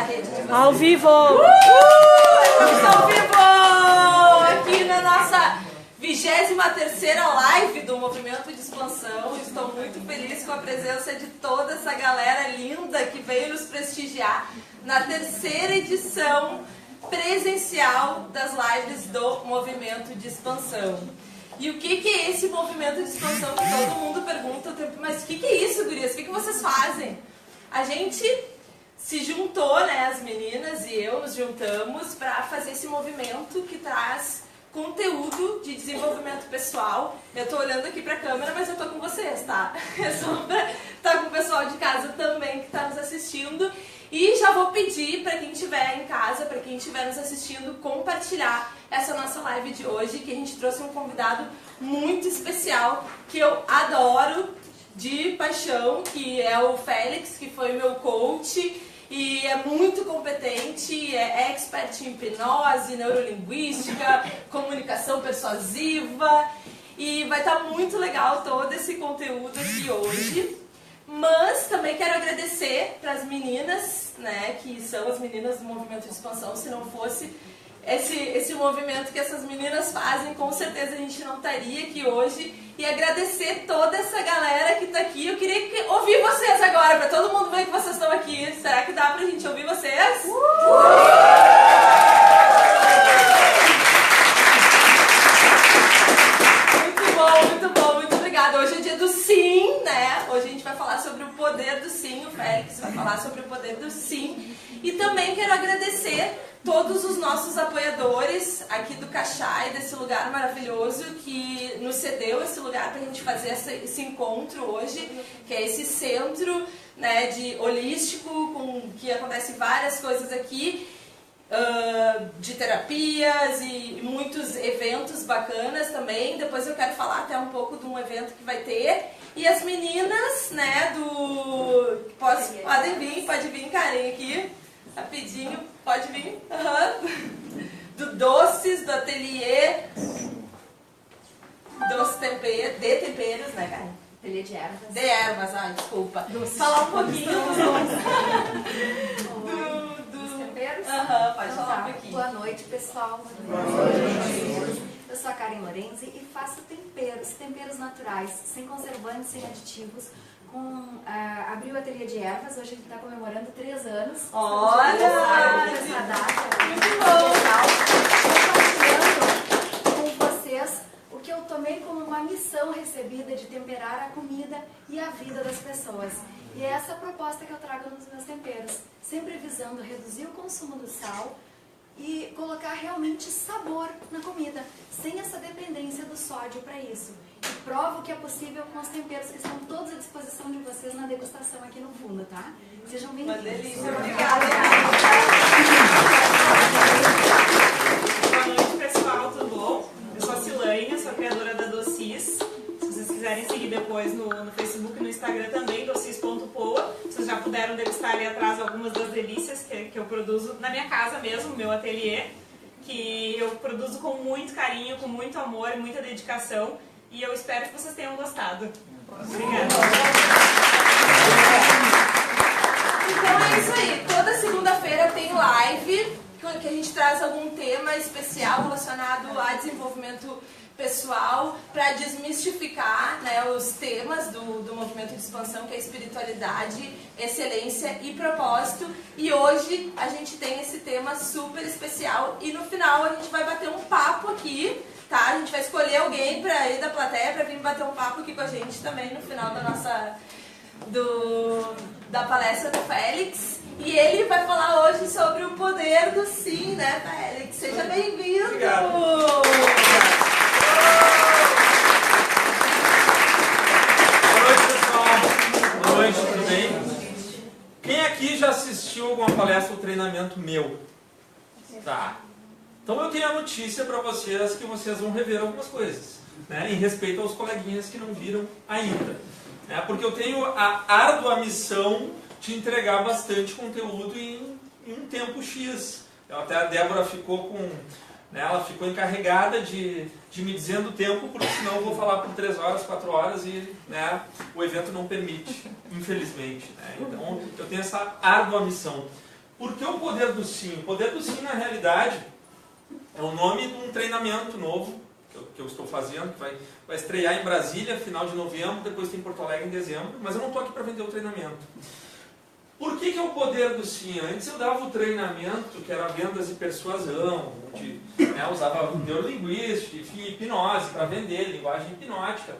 rede de vocês. Ao vivo! Estamos ao vivo! Aqui na nossa 23ª live do Movimento de Expansão. Estou muito feliz com a presença de toda essa galera linda que veio nos prestigiar na 3ª edição presencial das lives do Movimento de Expansão. E o que é esse movimento de expansão que todo mundo pergunta o tempo, mas o que é isso, gurias? O que vocês fazem? A gente se juntou, né, as meninas e eu nos juntamos para fazer esse movimento que traz conteúdo de desenvolvimento pessoal. Eu tô olhando aqui pra câmera, mas eu tô com vocês, tá? É só pra estar com o pessoal de casa também que tá nos assistindo. E já vou pedir para quem estiver em casa, para quem estiver nos assistindo, compartilhar essa nossa live de hoje, que a gente trouxe um convidado muito especial, que eu adoro de paixão, que é o Félix, que foi meu coach e é muito competente, é expert em hipnose, neurolinguística, comunicação persuasiva, e vai estar muito legal todo esse conteúdo aqui hoje. Mas também quero agradecer para as meninas, né, que são as meninas do Movimento de Expansão. Se não fosse esse movimento que essas meninas fazem, com certeza a gente não estaria aqui hoje. E agradecer toda essa galera que está aqui. Eu queria ouvir vocês agora, para todo mundo ver que vocês estão aqui. Será que dá para a gente ouvir vocês? Muito bom, muito bom, muito obrigada. Hoje é dia do sim, né? Hoje a gente vai falar sobre o poder do sim. O Félix vai falar sobre o poder do sim. E também quero agradecer todos os nossos apoiadores aqui do Caxai, desse lugar maravilhoso que nos cedeu esse lugar para a gente fazer esse encontro hoje, que é esse centro, né, de holístico, que acontece várias coisas aqui, de terapias e muitos eventos bacanas também. Depois eu quero falar até um pouco de um evento que vai ter. E as meninas, né, pode vir, Karen, aqui, rapidinho, pode vir, do Doces, do Ateliê, de temperos, né, Karen? Ateliê de ervas. De ervas, desculpa. Doces. Falar um pouquinho dos temperos? Pode falar um pouquinho. Boa noite, pessoal. Boa noite. Eu sou a Karen Lorenzi e faço temperos naturais, sem conservantes, sem aditivos. Abri o Ateliê de Ervas, hoje a gente está comemorando 3 anos. Olha! Essa data muito bom! Compartilhando com vocês o que eu tomei como uma missão recebida de temperar a comida e a vida das pessoas. E é essa proposta que eu trago nos meus temperos, sempre visando reduzir o consumo do sal e colocar realmente sabor na comida, sem essa dependência do sódio para isso. E provo que é possível com os temperos que estão todos à disposição de vocês na degustação aqui no fundo, tá? Sejam bem-vindos. Uma delícia, obrigada. Boa noite, pessoal, tudo bom? Eu sou a Silaine, sou a criadora da Docis. Se vocês quiserem seguir depois no Facebook e no Instagram também, docis.poa. Vocês já puderam degustar ali atrás algumas das delícias que eu produzo na minha casa mesmo, no meu ateliê, que eu produzo com muito carinho, com muito amor e muita dedicação. E eu espero que vocês tenham gostado. Obrigada. Então é isso aí. Toda segunda-feira tem live, que a gente traz algum tema especial relacionado a desenvolvimento pessoal, para desmistificar, né, os temas do movimento de expansão, que é espiritualidade, excelência e propósito. E hoje a gente tem esse tema super especial e no final a gente vai bater um papo aqui, tá? A gente vai escolher alguém para ir da plateia para vir bater um papo aqui com a gente também no final da palestra do Félix. E ele vai falar hoje sobre o poder do sim, né, Félix? Seja bem-vindo! Obrigado. Boa noite, pessoal. Boa noite, tudo bem? Quem aqui já assistiu alguma palestra ou treinamento meu? Tá. Então eu tenho a notícia para vocês que vocês vão rever algumas coisas, né, em respeito aos coleguinhas que não viram ainda. Porque eu tenho a árdua missão de entregar bastante conteúdo em um tempo X. Até a Débora ficou ela ficou encarregada de me dizendo o tempo, porque senão eu vou falar por 3 horas, 4 horas e, né, o evento não permite, infelizmente. Né? Então eu tenho essa árdua missão. Por que o poder do sim? O poder do sim, na realidade, é o nome de um treinamento novo que eu estou fazendo, que vai estrear em Brasília, final de novembro, depois tem em Porto Alegre em dezembro, mas eu não estou aqui para vender o treinamento. Por que é o poder do sim? Antes eu dava o treinamento, que era vendas e persuasão, onde usava neurolinguística, enfim, hipnose para vender, linguagem hipnótica.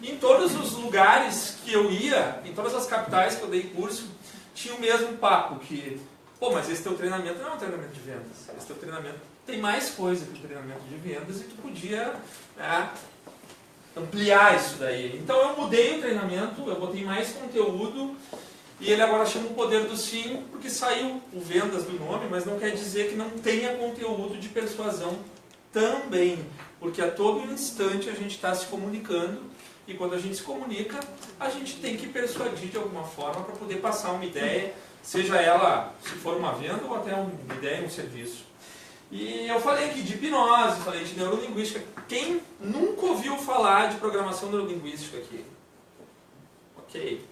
E em todos os lugares que eu ia, em todas as capitais que eu dei curso, tinha o mesmo papo, que, pô, mas esse teu treinamento não é um treinamento de vendas, esse teu treinamento tem mais coisa que o treinamento de vendas e tu podia ampliar isso daí. Então eu mudei o treinamento, eu botei mais conteúdo e ele agora chama o poder do sim, porque saiu o vendas do nome, mas não quer dizer que não tenha conteúdo de persuasão também, porque a todo instante a gente está se comunicando e quando a gente se comunica, a gente tem que persuadir de alguma forma para poder passar uma ideia, seja ela, se for uma venda ou até uma ideia, um serviço. E eu falei aqui de hipnose, falei de neurolinguística. Quem nunca ouviu falar de programação neurolinguística aqui? Ok.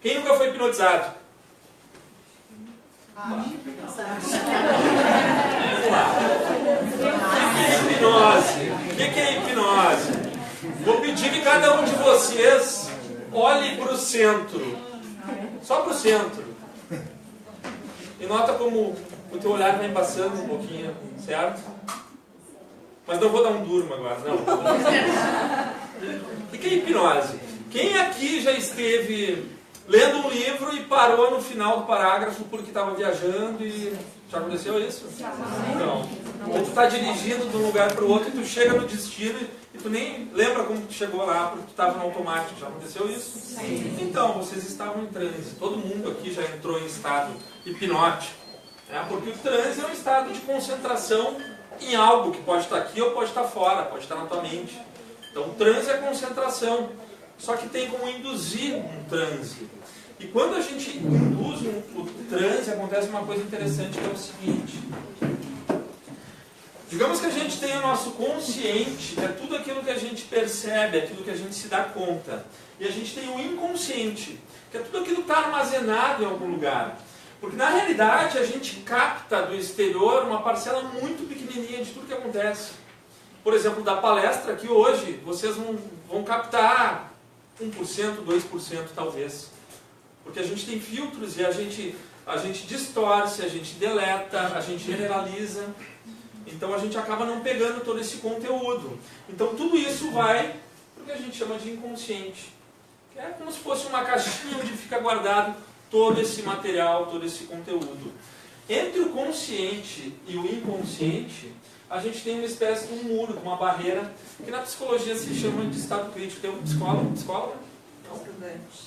Quem nunca foi hipnotizado? Vamos lá. Hipnose. O que é hipnose? Vou pedir que cada um de vocês olhe para o centro. Só para o centro. E nota como o teu olhar vai embaçando um pouquinho, certo? Mas não vou dar um durmo agora, não. O que é hipnose? Quem aqui já esteve lendo um livro e parou no final do parágrafo porque estava viajando e... Já aconteceu isso? Então, ou tu está dirigindo de um lugar para o outro e tu chega no destino e tu nem lembra como tu chegou lá porque tu estava no automático. Já aconteceu isso? Sim. Então, vocês estavam em transe. Todo mundo aqui já entrou em estado hipnótico. Porque o transe é um estado de concentração em algo que pode estar aqui ou pode estar fora, pode estar na tua mente. Então, o transe é concentração. Só que tem como induzir um transe. E quando a gente induz o transe, acontece uma coisa interessante que é o seguinte. Digamos que a gente tem o nosso consciente, que é tudo aquilo que a gente percebe, aquilo que a gente se dá conta. E a gente tem o inconsciente, que é tudo aquilo que está armazenado em algum lugar. Porque na realidade a gente capta do exterior uma parcela muito pequenininha de tudo que acontece. Por exemplo, da palestra aqui hoje, vocês vão captar 1%, 2% talvez. Porque a gente tem filtros e a gente distorce, a gente deleta, a gente generaliza. Então a gente acaba não pegando todo esse conteúdo. Então tudo isso vai para o que a gente chama de inconsciente. Que é como se fosse uma caixinha onde fica guardado todo esse material, todo esse conteúdo. Entre o consciente e o inconsciente, a gente tem uma espécie de um muro, de uma barreira, que na psicologia se chama de estado crítico. Tem um psicólogo?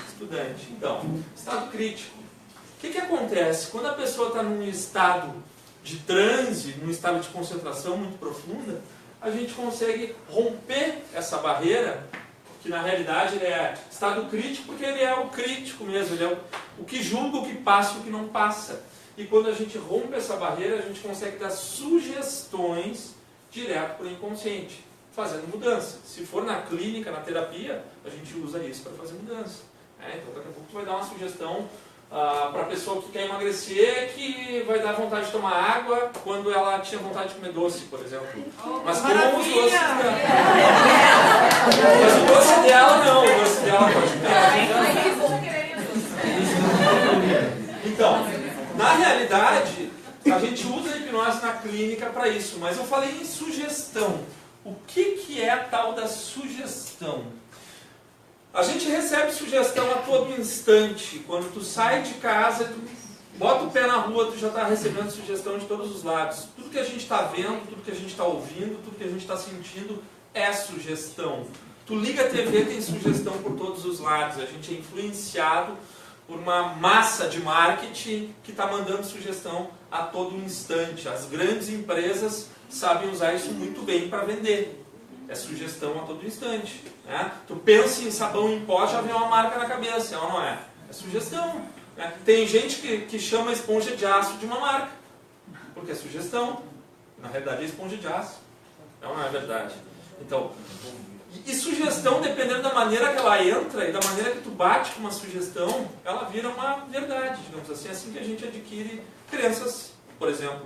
Estudante. Então, estado crítico. O que acontece? Quando a pessoa está num estado de transe, num estado de concentração muito profunda, a gente consegue romper essa barreira, que na realidade ele é estado crítico, porque ele é o crítico mesmo, ele é o que julga, o que passa e o que não passa. E quando a gente rompe essa barreira, a gente consegue dar sugestões direto para o inconsciente, fazendo mudança. Se for na clínica, na terapia, a gente usa isso para fazer mudança. Então daqui a pouco tu vai dar uma sugestão para a pessoa que quer emagrecer, que vai dar vontade de tomar água quando ela tinha vontade de comer doce, por exemplo. Mas que não os doces dela. Mas o doce dela não, o doce dela pode comer. Então, na realidade, a gente usa a hipnose na clínica para isso, mas eu falei em sugestão. O que é a tal da sugestão? A gente recebe sugestão a todo instante. Quando tu sai de casa, tu bota o pé na rua, tu já está recebendo sugestão de todos os lados. Tudo que a gente está vendo, tudo que a gente está ouvindo, tudo que a gente está sentindo é sugestão. Tu liga a TV, tem sugestão por todos os lados. A gente é influenciado por uma massa de marketing que está mandando sugestão a todo instante. As grandes empresas sabem usar isso muito bem para vender. É sugestão a todo instante. Tu pensa em sabão em pó, já vem uma marca na cabeça, é ou não é? É sugestão. Tem gente que chama a esponja de aço de uma marca, porque é sugestão. Na realidade é esponja de aço. Não é verdade. Então, E sugestão, dependendo da maneira que ela entra e da maneira que tu bate com uma sugestão, ela vira uma verdade, digamos assim. É assim que a gente adquire crenças, por exemplo,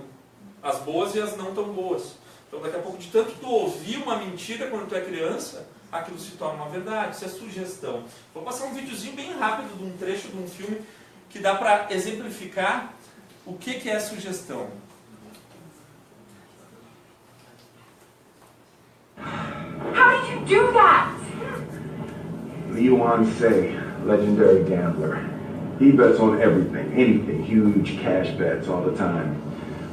as boas e as não tão boas. Então daqui a pouco, de tanto tu ouvir uma mentira quando tu é criança, aquilo se torna uma verdade. Isso é sugestão. Vou passar um videozinho bem rápido de um trecho de um filme que dá para exemplificar o que é sugestão. How did you do that? Lee Wan-se, legendary gambler. He bets on everything, anything, huge cash bets all the time.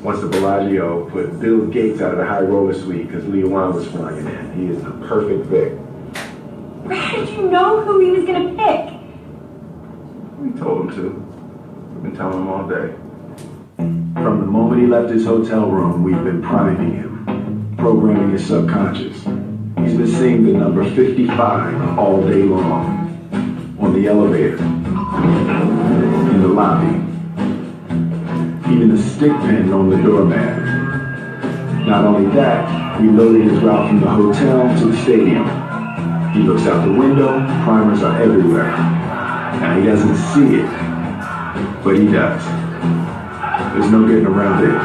Once the Bellagio put Bill Gates out of the high roller suite because Lee Wan was flying in. He is the perfect Vic. How did you know who he was going to pick? We told him to. We've been telling him all day. From the moment he left his hotel room, we've been priming him, programming his subconscious. He's been seeing the number 55 all day long. On the elevator, in the lobby, even the stick pin on the doormat. Not only that, we loaded his route from the hotel to the stadium. He looks out the window, primers are everywhere. Now he doesn't see it, but he does. There's no getting around it.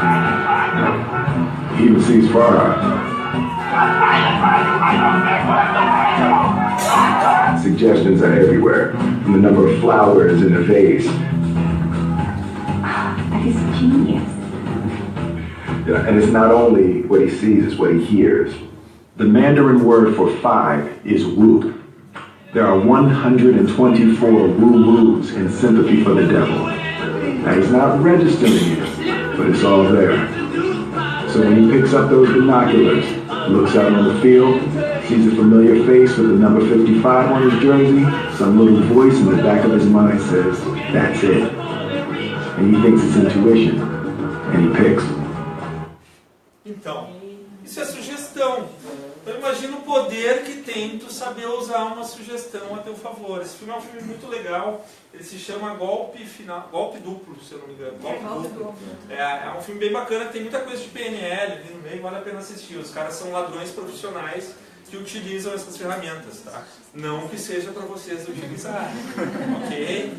He even sees far out. Suggestions are everywhere, from the number of flowers in the vase. That is genius. Yeah, and it's not only what he sees, it's what he hears. The Mandarin word for 5 is wu. There are 124 woo-woos in sympathy for the devil. Now he's not registering it, but it's all there. So when he picks up those binoculars, looks out on the field, sees a familiar face with the number 55 on his jersey, some little voice in the back of his mind says, that's it. And he thinks it's intuition, and he picks. Então, isso é sugestão. Então imagina o poder que tem tu saber usar uma sugestão a teu favor. Esse filme é um filme muito legal. Ele se chama Golpe Duplo, se eu não me engano. Golpe Duplo. É um filme bem bacana, que tem muita coisa de PNL ali no meio, vale a pena assistir. Os caras são ladrões profissionais que utilizam essas ferramentas, tá? Não que seja para vocês utilizarem, ok?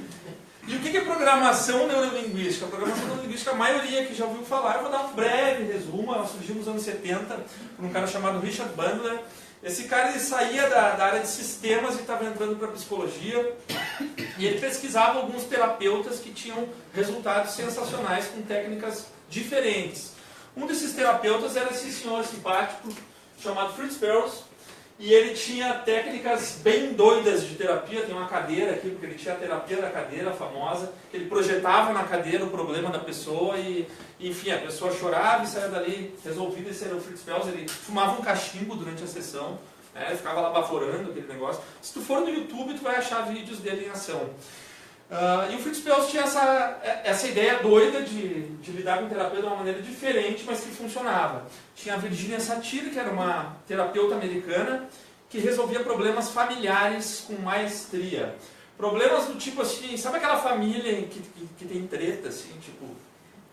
E o que é programação neurolinguística? A programação neurolinguística, a maioria que já ouviu falar, eu vou dar um breve resumo. Ela surgiu nos anos 70 por um cara chamado Richard Bandler. Esse cara ele saía da área de sistemas e estava entrando para a psicologia. E ele pesquisava alguns terapeutas que tinham resultados sensacionais com técnicas diferentes. Um desses terapeutas era esse senhor simpático chamado Fritz Perls. E ele tinha técnicas bem doidas de terapia. Tem uma cadeira aqui, porque ele tinha a terapia da cadeira famosa, que ele projetava na cadeira o problema da pessoa e, enfim, a pessoa chorava e saía dali resolvida. Esse era o Fritz Perls. Ele fumava um cachimbo durante a sessão, né? Ele ficava lá baforando aquele negócio. Se tu for no YouTube, tu vai achar vídeos dele em ação. E o Fritz Perls tinha essa ideia doida de lidar com terapia de uma maneira diferente, mas que funcionava. Tinha a Virginia Satir, que era uma terapeuta americana, que resolvia problemas familiares com maestria. Problemas do tipo assim, sabe aquela família que tem treta, assim, tipo,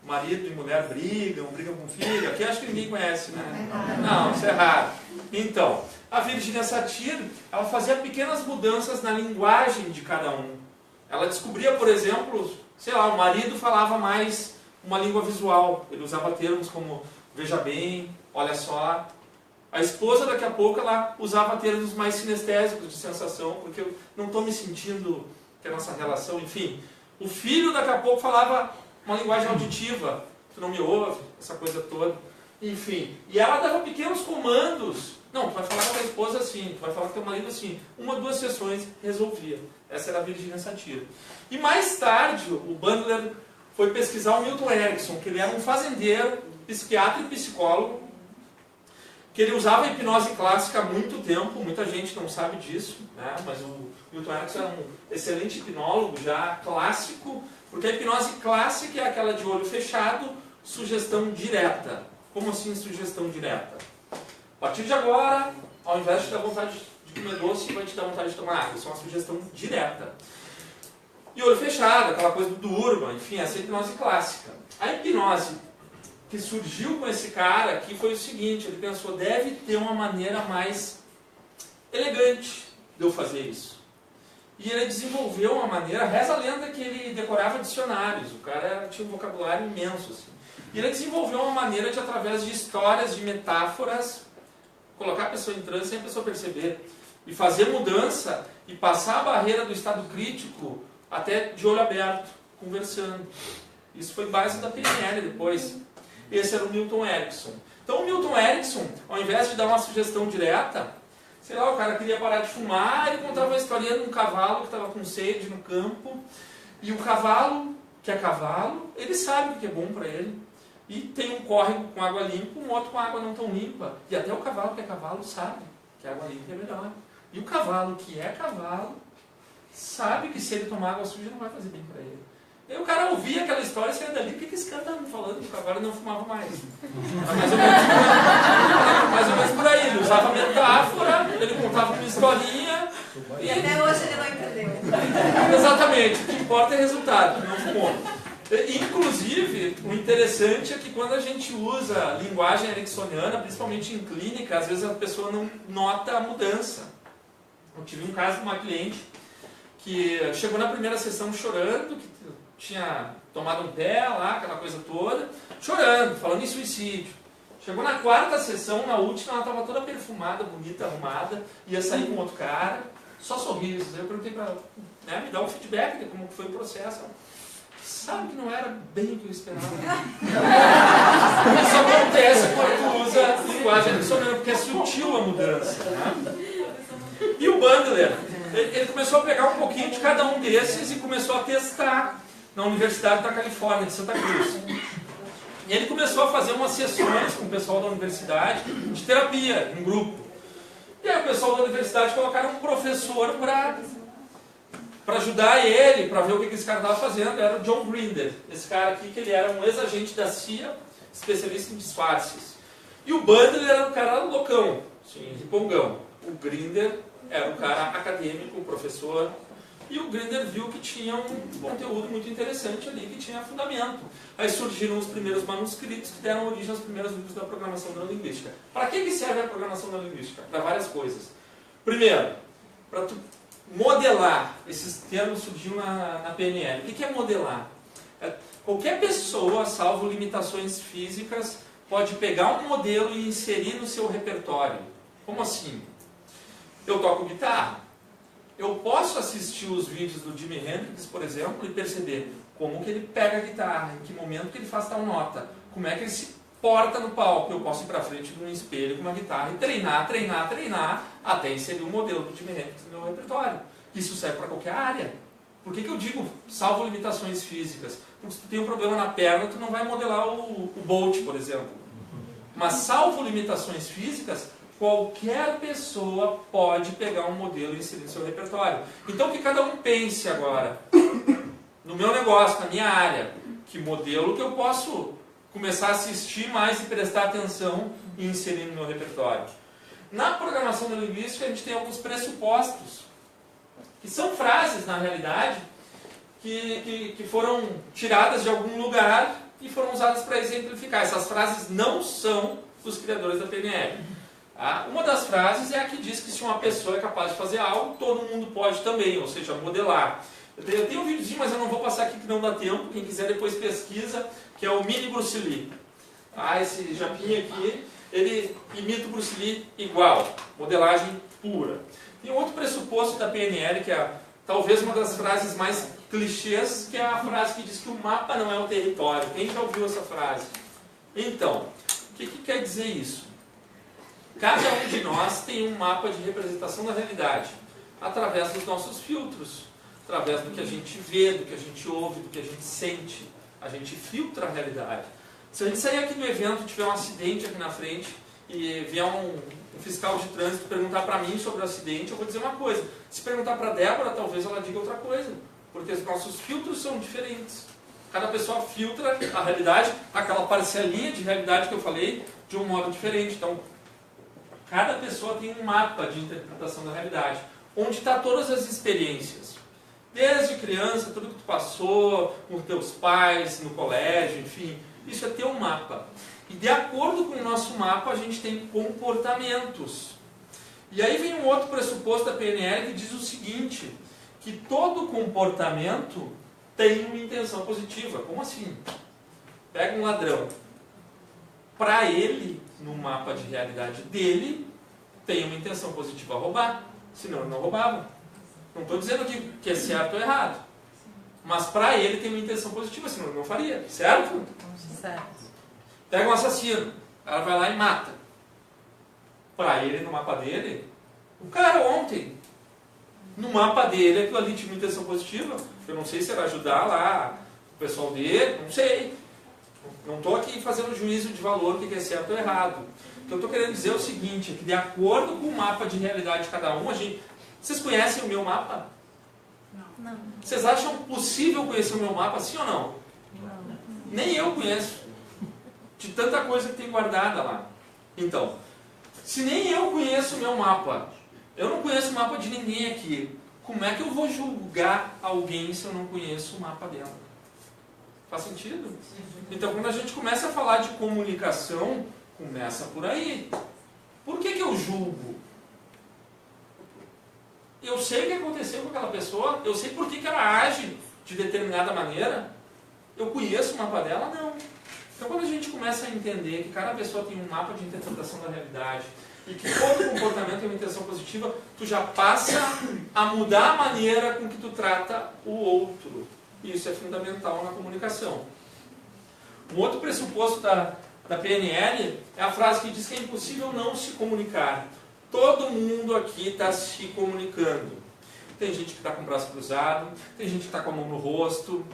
marido e mulher brigam com filho? Aqui acho que ninguém conhece, né? Não, isso é raro. Então, a Virginia Satir, ela fazia pequenas mudanças na linguagem de cada um. Ela descobria, por exemplo, sei lá, o marido falava mais uma língua visual. Ele usava termos como veja bem, olha só. A esposa, daqui a pouco, ela usava termos mais sinestésicos de sensação, porque eu não estou me sentindo que a nossa relação, enfim. O filho, daqui a pouco, falava uma linguagem auditiva. Tu não me ouve, essa coisa toda. Enfim. E ela dava pequenos comandos. Não, tu vai falar com a tua esposa assim, tu vai falar com teu marido assim. 1 ou 2 sessões resolvia. Essa era a Virginia Satir. E mais tarde, o Bandler foi pesquisar o Milton Erickson, que ele era um fazendeiro, psiquiatra e psicólogo, que ele usava a hipnose clássica há muito tempo. Muita gente não sabe disso, né? Mas o Milton Erickson era um excelente hipnólogo, já clássico, porque a hipnose clássica é aquela de olho fechado, sugestão direta. Como assim sugestão direta? A partir de agora, ao invés de te dar vontade de comer doce, vai te dar vontade de tomar água. Isso é uma sugestão direta. E olho fechado, aquela coisa do durma, enfim, essa é a hipnose clássica. A hipnose que surgiu com esse cara aqui foi o seguinte, ele pensou, deve ter uma maneira mais elegante de eu fazer isso. E ele desenvolveu uma maneira, reza a lenda que ele decorava dicionários, o cara tinha um vocabulário imenso. Assim. E ele desenvolveu uma maneira de, através de histórias, de metáforas, colocar a pessoa em transe sem a pessoa perceber. E fazer mudança e passar a barreira do estado crítico até de olho aberto, conversando. Isso foi base da PNL depois. Esse era o Milton Erickson. Então o Milton Erickson, ao invés de dar uma sugestão direta, sei lá, o cara queria parar de fumar, ele contava uma historinha de um cavalo que estava com sede no campo, e o cavalo, que é cavalo, ele sabe o que é bom para ele. E tem um córrego com água limpa, um outro com água não tão limpa. E até o cavalo que é cavalo sabe que a água limpa é melhor. E o cavalo que é cavalo sabe que se ele tomar água suja não vai fazer bem para ele. E aí o cara ouvia aquela história e saia dali, o que esse cara está me falando? O cavalo não fumava mais. Mais ou menos por aí. Ele usava metáfora, ele contava uma historinha. E até hoje ele não entendeu. Exatamente. O que importa é resultado, não fumou. Inclusive, o interessante é que quando a gente usa linguagem ericksoniana, principalmente em clínica, às vezes a pessoa não nota a mudança. Eu tive um caso de uma cliente que chegou na primeira sessão chorando, que tinha tomado um pé lá, aquela coisa toda, chorando, falando em suicídio. Chegou na quarta sessão, na última, ela estava toda perfumada, bonita, arrumada, ia sair com outro cara, só sorrisos. Eu perguntei para ela, me dar um feedback de como foi o processo. Ela, sabe que não era bem o que eu esperava. Isso acontece quando tu usa linguagem ericksoniana, porque é sutil a mudança. Né? E o Bandler, ele começou a pegar um pouquinho de cada um desses e começou a testar na Universidade da Califórnia, de Santa Cruz. E ele começou a fazer umas sessões com o pessoal da universidade de terapia, em grupo. E aí o pessoal da universidade colocaram um professor para ajudar ele, para ver o que esse cara estava fazendo. Era o John Grinder, esse cara aqui, que ele era um ex-agente da CIA, especialista em disfarces. E o Bandler era um cara loucão, assim, ripongão. O Grinder era um cara acadêmico, um professor. E o Grinder viu que tinha um conteúdo muito interessante ali, que tinha fundamento. Aí surgiram os primeiros manuscritos que deram origem aos primeiros livros da programação neurolinguística. Para que serve a programação neurolinguística? Para várias coisas. Primeiro, para tu modelar. Esses termos surgiram na PNL. O que é modelar? Qualquer pessoa, salvo limitações físicas, pode pegar um modelo e inserir no seu repertório. Como assim? Eu toco guitarra. Eu posso assistir os vídeos do Jimi Hendrix, por exemplo, e perceber como que ele pega a guitarra, em que momento que ele faz tal nota, como é que ele se porta no palco. Eu posso ir para frente de um espelho com uma guitarra e treinar, até inserir um modelo do Jimi Hendrix no meu repertório. Isso serve para qualquer área. Por que eu digo, salvo limitações físicas? Porque se tu tem um problema na perna, tu não vai modelar o Bolt, por exemplo. Mas salvo limitações físicas, qualquer pessoa pode pegar um modelo e inserir no seu repertório. Então que cada um pense agora, no meu negócio, na minha área, que modelo que eu posso começar a assistir mais e prestar atenção e inserir no meu repertório. Na programação neurolinguística a gente tem alguns pressupostos, que são frases, na realidade, que foram tiradas de algum lugar e foram usadas para exemplificar. Essas frases não são dos criadores da PNL. Uma das frases é a que diz que se uma pessoa é capaz de fazer algo, todo mundo pode também, ou seja, modelar. Eu tenho um videozinho, mas eu não vou passar aqui que não dá tempo. Quem quiser depois pesquisa, que é o mini Bruce Lee. Esse japinha aqui, ele imita o Bruce Lee igual, modelagem pura. Tem outro pressuposto da PNL, que é talvez uma das frases mais clichês, que é a frase que diz que o mapa não é o território. Quem já ouviu essa frase? Então, o que quer dizer isso? Cada um de nós tem um mapa de representação da realidade, através dos nossos filtros, através do que a gente vê, do que a gente ouve, do que a gente sente. A gente filtra a realidade. Se a gente sair aqui do evento, tiver um acidente aqui na frente, e vier um fiscal de trânsito perguntar para mim sobre o acidente, eu vou dizer uma coisa. Se perguntar para a Débora, talvez ela diga outra coisa, porque os nossos filtros são diferentes. Cada pessoa filtra a realidade, aquela parcelinha de realidade que eu falei, de um modo diferente. Então, cada pessoa tem um mapa de interpretação da realidade, onde está todas as experiências. Desde criança, tudo que tu passou, com teus pais, no colégio, enfim, isso é teu mapa. E de acordo com o nosso mapa, a gente tem comportamentos. E aí vem um outro pressuposto da PNL que diz o seguinte, que todo comportamento tem uma intenção positiva. Como assim? Pega um ladrão. Para ele, no mapa de realidade dele, tem uma intenção positiva a roubar. Senão ele não roubava. Não estou dizendo que é certo ou errado. Mas para ele tem uma intenção positiva, senão ele não faria. Certo? Certo. Pega um assassino. Ela vai lá e mata. Para ele, no mapa dele, o cara ontem, no mapa dele, aquilo ali tinha uma intenção positiva. Eu não sei se era ajudar lá o pessoal dele, não sei. Não estou aqui fazendo juízo de valor, o que é certo ou errado. O que eu estou querendo dizer é o seguinte, é que de acordo com o mapa de realidade de cada um, vocês conhecem o meu mapa? Não. Vocês acham possível conhecer o meu mapa, sim ou não? Não. Nem eu conheço. De tanta coisa que tem guardada lá. Então, se nem eu conheço o meu mapa, eu não conheço o mapa de ninguém aqui, como é que eu vou julgar alguém se eu não conheço o mapa dela? Faz sentido? Então, quando a gente começa a falar de comunicação, começa por aí. Por que eu julgo? Eu sei o que aconteceu com aquela pessoa, eu sei por que ela age de determinada maneira. Eu conheço o mapa dela? Não. Então, quando a gente começa a entender que cada pessoa tem um mapa de interpretação da realidade e que todo comportamento tem uma intenção positiva, tu já passa a mudar a maneira com que tu trata o outro. E isso é fundamental na comunicação. Um outro pressuposto da PNL é a frase que diz que é impossível não se comunicar. Todo mundo aqui está se comunicando. Tem gente que está com o braço cruzado, tem gente que está com a mão no rosto,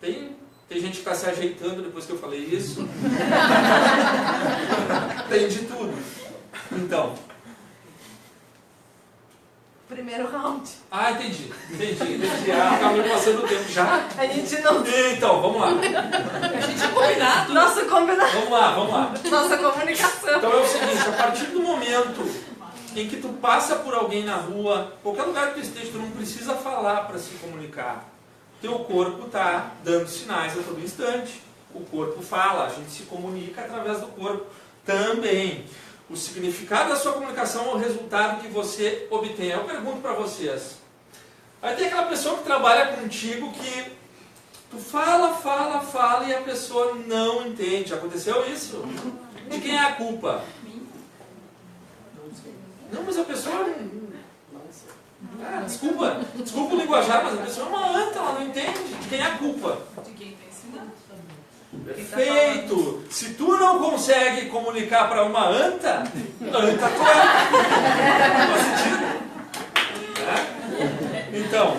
tem gente que está se ajeitando depois que eu falei isso. Tem de tudo. Então. Primeiro round. Ah, entendi. Ah, acabou passando o tempo já. A gente não... Então, vamos lá. A gente é combinado. Nossa, combinado. Vamos lá. Nossa comunicação. Então é o seguinte, a partir do momento em que tu passa por alguém na rua, qualquer lugar que tu esteja, tu não precisa falar para se comunicar. Teu corpo está dando sinais a todo instante. O corpo fala, a gente se comunica através do corpo também. O significado da sua comunicação é o resultado que você obtém. Eu pergunto para vocês. Aí tem aquela pessoa que trabalha contigo que tu fala e a pessoa não entende. Aconteceu isso? De quem é a culpa? Não, mas a pessoa... desculpa o linguajar, mas a pessoa é uma anta, ela não entende. De quem é a culpa? De quem está ensinando. Perfeito! Se tu não consegue comunicar para uma anta tu é. Faz sentido? Então,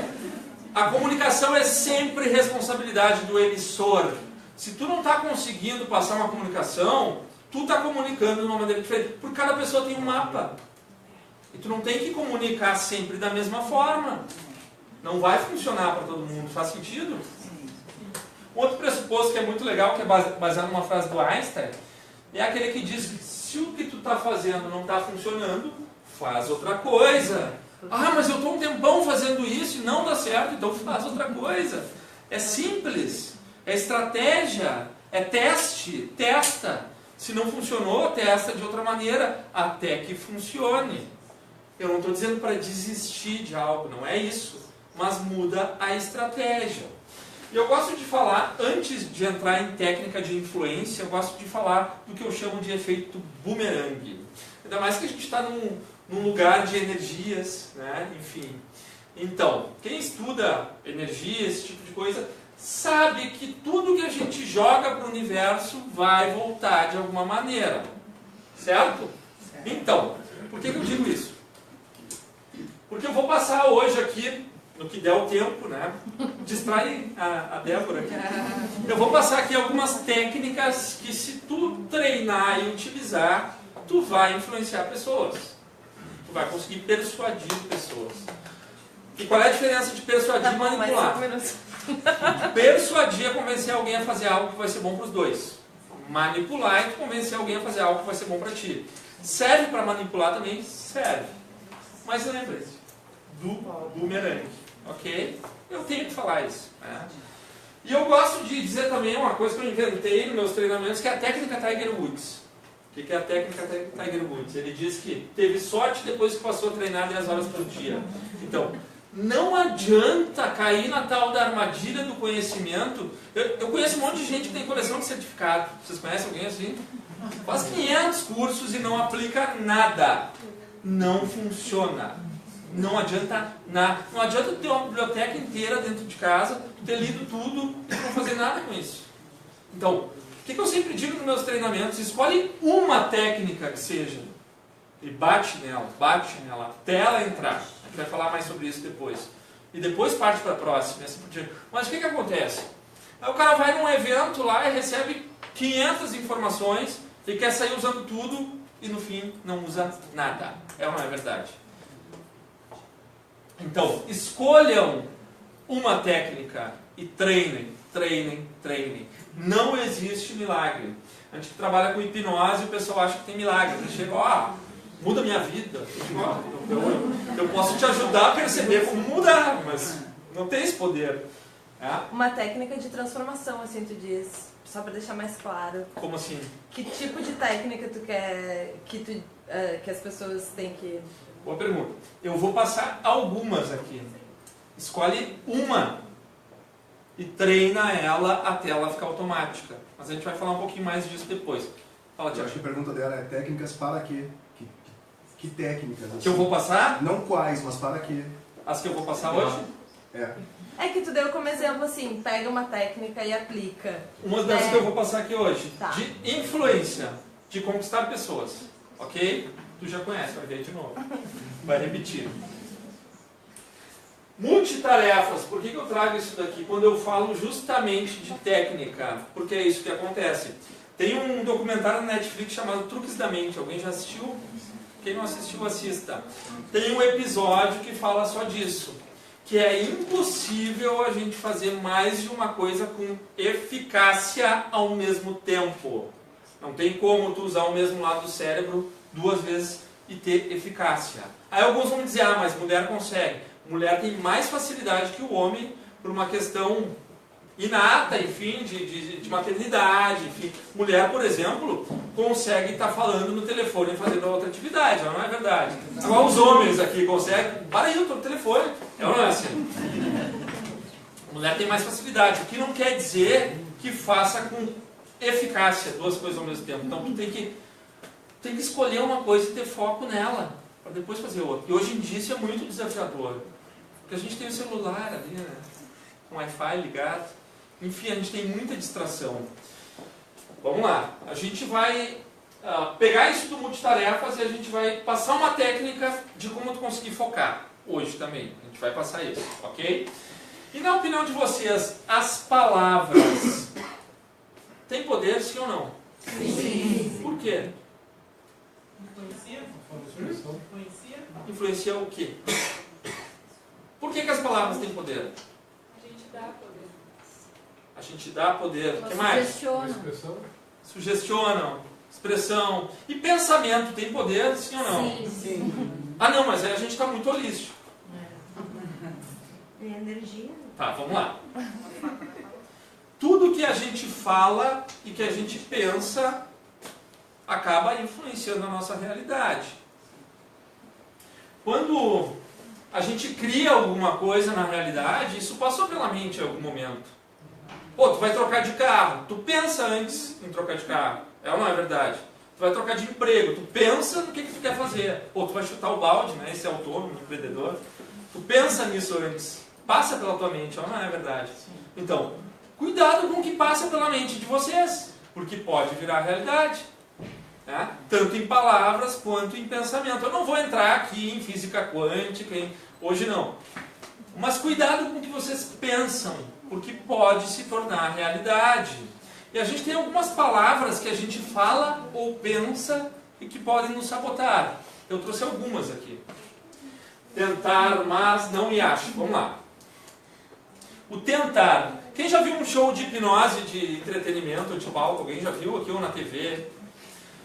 a comunicação é sempre responsabilidade do emissor. Se tu não está conseguindo passar uma comunicação, tu está comunicando de uma maneira diferente. Porque cada pessoa tem um mapa. E tu não tem que comunicar sempre da mesma forma. Não vai funcionar para todo mundo. Faz sentido? Outro pressuposto que é muito legal, que é baseado numa frase do Einstein, é aquele que diz que se o que tu está fazendo não está funcionando, faz outra coisa. Ah, mas eu estou um tempão fazendo isso e não dá certo, então faz outra coisa. É simples, é estratégia, é teste, testa. Se não funcionou, testa de outra maneira, até que funcione. Eu não estou dizendo para desistir de algo, não é isso, mas muda a estratégia. E eu gosto de falar, antes de entrar em técnica de influência, eu gosto de falar do que eu chamo de efeito bumerangue. Ainda mais que a gente está num lugar de energias, né? Enfim. Então, quem estuda energia, esse tipo de coisa, sabe que tudo que a gente joga para o universo vai voltar de alguma maneira. Certo? Então, por que eu digo isso? Porque eu vou passar hoje aqui, no que der o tempo, né? Distrai a Débora aqui. Eu vou passar aqui algumas técnicas que, se tu treinar e utilizar, tu vai influenciar pessoas. Tu vai conseguir persuadir pessoas. E qual é a diferença de persuadir e manipular? Persuadir é convencer alguém a fazer algo que vai ser bom para os dois. Manipular é convencer alguém a fazer algo que vai ser bom para ti. Serve para manipular também? Serve. Mas lembre-se do bumerangue. Ok? Eu tenho que falar isso. Né? E eu gosto de dizer também uma coisa que eu inventei nos meus treinamentos, que é a técnica Tiger Woods. O que é a técnica Tiger Woods? Ele diz que teve sorte depois que passou a treinar 10 horas por dia. Então, não adianta cair na tal da armadilha do conhecimento. Eu conheço um monte de gente que tem coleção de certificado. Vocês conhecem alguém assim? Faz 500 cursos e não aplica nada. Não funciona. Não adianta nada. Não adianta ter uma biblioteca inteira dentro de casa, ter lido tudo e não fazer nada com isso. Então, o que eu sempre digo nos meus treinamentos? Escolhe uma técnica que seja e bate nela, até ela entrar. A gente vai falar mais sobre isso depois. E depois parte para a próxima. Assim por diante. Mas o que acontece? Aí o cara vai num evento lá e recebe 500 informações e quer sair usando tudo e no fim não usa nada. É ou não é verdade? Então, escolham uma técnica e treinem. Não existe milagre. A gente trabalha com hipnose e o pessoal acha que tem milagre. Ele chega, muda minha vida. Eu posso te ajudar a perceber como mudar, mas não tem esse poder. É? Uma técnica de transformação, assim tu diz, só para deixar mais claro. Como assim? Que tipo de técnica tu quer que as pessoas têm que... Boa pergunta. Eu vou passar algumas aqui. Escolhe uma e treina ela até ela ficar automática. Mas a gente vai falar um pouquinho mais disso depois. Fala, Eu Tiago. acho que a pergunta dela é técnicas para quê? Que técnicas? Que eu vou passar? Não quais, mas para quê? As que eu vou passar hoje? É que tu deu como exemplo assim, pega uma técnica e aplica. Uma das que eu vou passar aqui hoje. Tá. De influência, de conquistar pessoas. Ok? Tu já conhece, vai ver de novo. Vai repetir. Multitarefas. Por que eu trago isso daqui? Quando eu falo justamente de técnica. Porque é isso que acontece. Tem um documentário na Netflix chamado Truques da Mente. Alguém já assistiu? Quem não assistiu, assista. Tem um episódio que fala só disso. Que é impossível a gente fazer mais de uma coisa com eficácia ao mesmo tempo. Não tem como tu usar o mesmo lado do cérebro 2 vezes e ter eficácia. Aí alguns vão me dizer, mas mulher consegue. Mulher tem mais facilidade que o homem por uma questão inata, enfim, de maternidade, enfim. Mulher, por exemplo, consegue estar falando no telefone e fazendo outra atividade, não é verdade? Agora os homens aqui conseguem, para aí, eu estou no telefone, é ou não é assim? A mulher tem mais facilidade, o que não quer dizer que faça com eficácia 2 coisas ao mesmo tempo. Então tu tem que escolher uma coisa e ter foco nela, para depois fazer outra. E hoje em dia isso é muito desafiador, porque a gente tem o celular ali, né? Com Wi-Fi ligado. Enfim, a gente tem muita distração. Vamos lá. A gente vai pegar isso do multitarefas e a gente vai passar uma técnica de como tu conseguir focar. Hoje também. A gente vai passar isso, ok? E na opinião de vocês, as palavras têm poder, sim ou não? Sim. Por quê? Influencia o quê? Por que as palavras têm poder? A gente dá poder. O que mais? Sugestionam. Expressão. E pensamento tem poder, sim ou não? Sim. Ah, não, mas aí a gente está muito holístico. E energia? Tá, vamos lá. Tudo que a gente fala e que a gente pensa acaba influenciando a nossa realidade. Quando a gente cria alguma coisa na realidade, isso passou pela mente em algum momento. Pô, tu vai trocar de carro, tu pensa antes em trocar de carro, é ou não é verdade? Tu vai trocar de emprego, tu pensa no que tu quer fazer. Pô, tu vai chutar o balde, né? Esse é autônomo, empreendedor. Tu pensa nisso antes, passa pela tua mente, é ou não é verdade? Então, cuidado com o que passa pela mente de vocês, porque pode virar realidade. Né? Tanto em palavras quanto em pensamento. Eu não vou entrar aqui em física quântica, hoje não. Mas cuidado com o que vocês pensam, porque pode se tornar realidade. E a gente tem algumas palavras que a gente fala ou pensa e que podem nos sabotar. Eu trouxe algumas aqui. Tentar, mas não me acho. Vamos lá. O tentar. Quem já viu um show de hipnose, de entretenimento, de palco? Alguém já viu aqui ou na TV?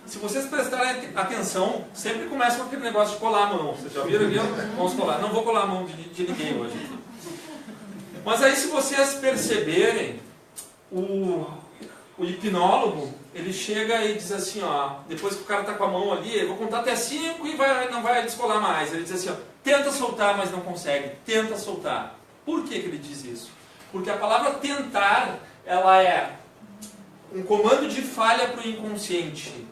Se vocês prestarem atenção, sempre começa com aquele negócio de colar a mão. Vocês já viram aqui? Vamos colar. Não vou colar a mão de ninguém hoje. Mas aí, se vocês perceberem, o hipnólogo, ele chega e diz assim, ó, depois que o cara está com a mão ali, eu vou contar até 5 e não vai descolar mais. Ele diz assim, ó, tenta soltar, mas não consegue. Tenta soltar. Por que que ele diz isso? Porque a palavra tentar, ela é um comando de falha para o inconsciente.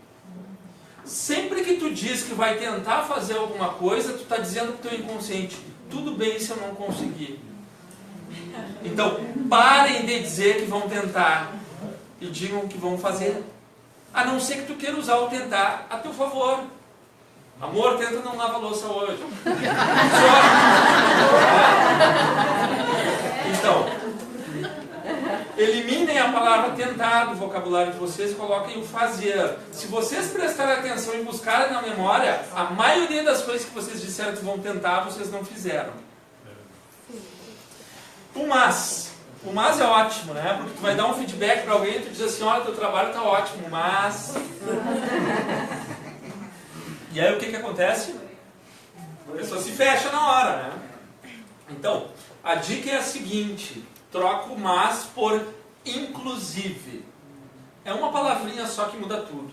Sempre que tu diz que vai tentar fazer alguma coisa, tu está dizendo para o teu inconsciente, tudo bem se eu não conseguir. Então, parem de dizer que vão tentar e digam que vão fazer. A não ser que tu queira usar o tentar a teu favor. Amor, tenta não lavar a louça hoje. Então, eliminem a palavra tentar do vocabulário de vocês e coloquem o fazer. Se vocês prestarem atenção e buscarem na memória, a maioria das coisas que vocês disseram que vão tentar, vocês não fizeram. O mas. O mas é ótimo, né? Porque tu vai dar um feedback para alguém e tu diz assim, olha, teu trabalho está ótimo, mas... E aí o que acontece? A pessoa se fecha na hora, né? Então, a dica é a seguinte, troca o mas por inclusive. É uma palavrinha só que muda tudo.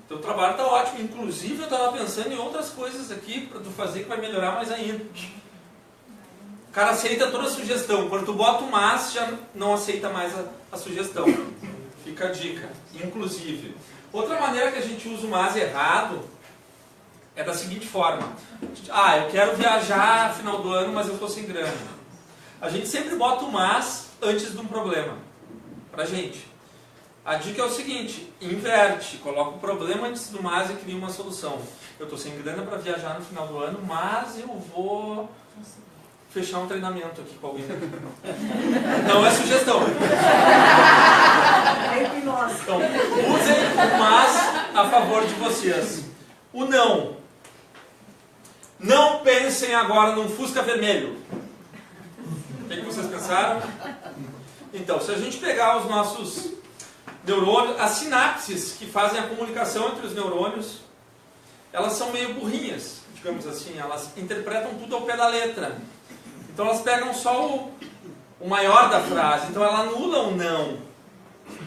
Teu trabalho está ótimo, inclusive eu estava pensando em outras coisas aqui para tu fazer que vai melhorar mais ainda. O cara aceita toda a sugestão. Quando tu bota o mas, já não aceita mais a sugestão. Fica a dica. Inclusive. Outra maneira que a gente usa o mas errado é da seguinte forma. Ah, eu quero viajar no final do ano, mas eu estou sem grana. A gente sempre bota o mas antes de um problema. Pra gente. A dica é o seguinte, inverte. Coloca o problema antes do mas e cria uma solução. Eu estou sem grana para viajar no final do ano, mas eu vou... fechar um treinamento aqui com alguém. Não é sugestão. Então, usem o mas a favor de vocês. O não. Não pensem agora num Fusca vermelho. O que vocês pensaram? Então, se a gente pegar os nossos neurônios, as sinapses que fazem a comunicação entre os neurônios, elas são meio burrinhas, digamos assim. Elas interpretam tudo ao pé da letra. Então elas pegam só o maior da frase, então ela anula o não.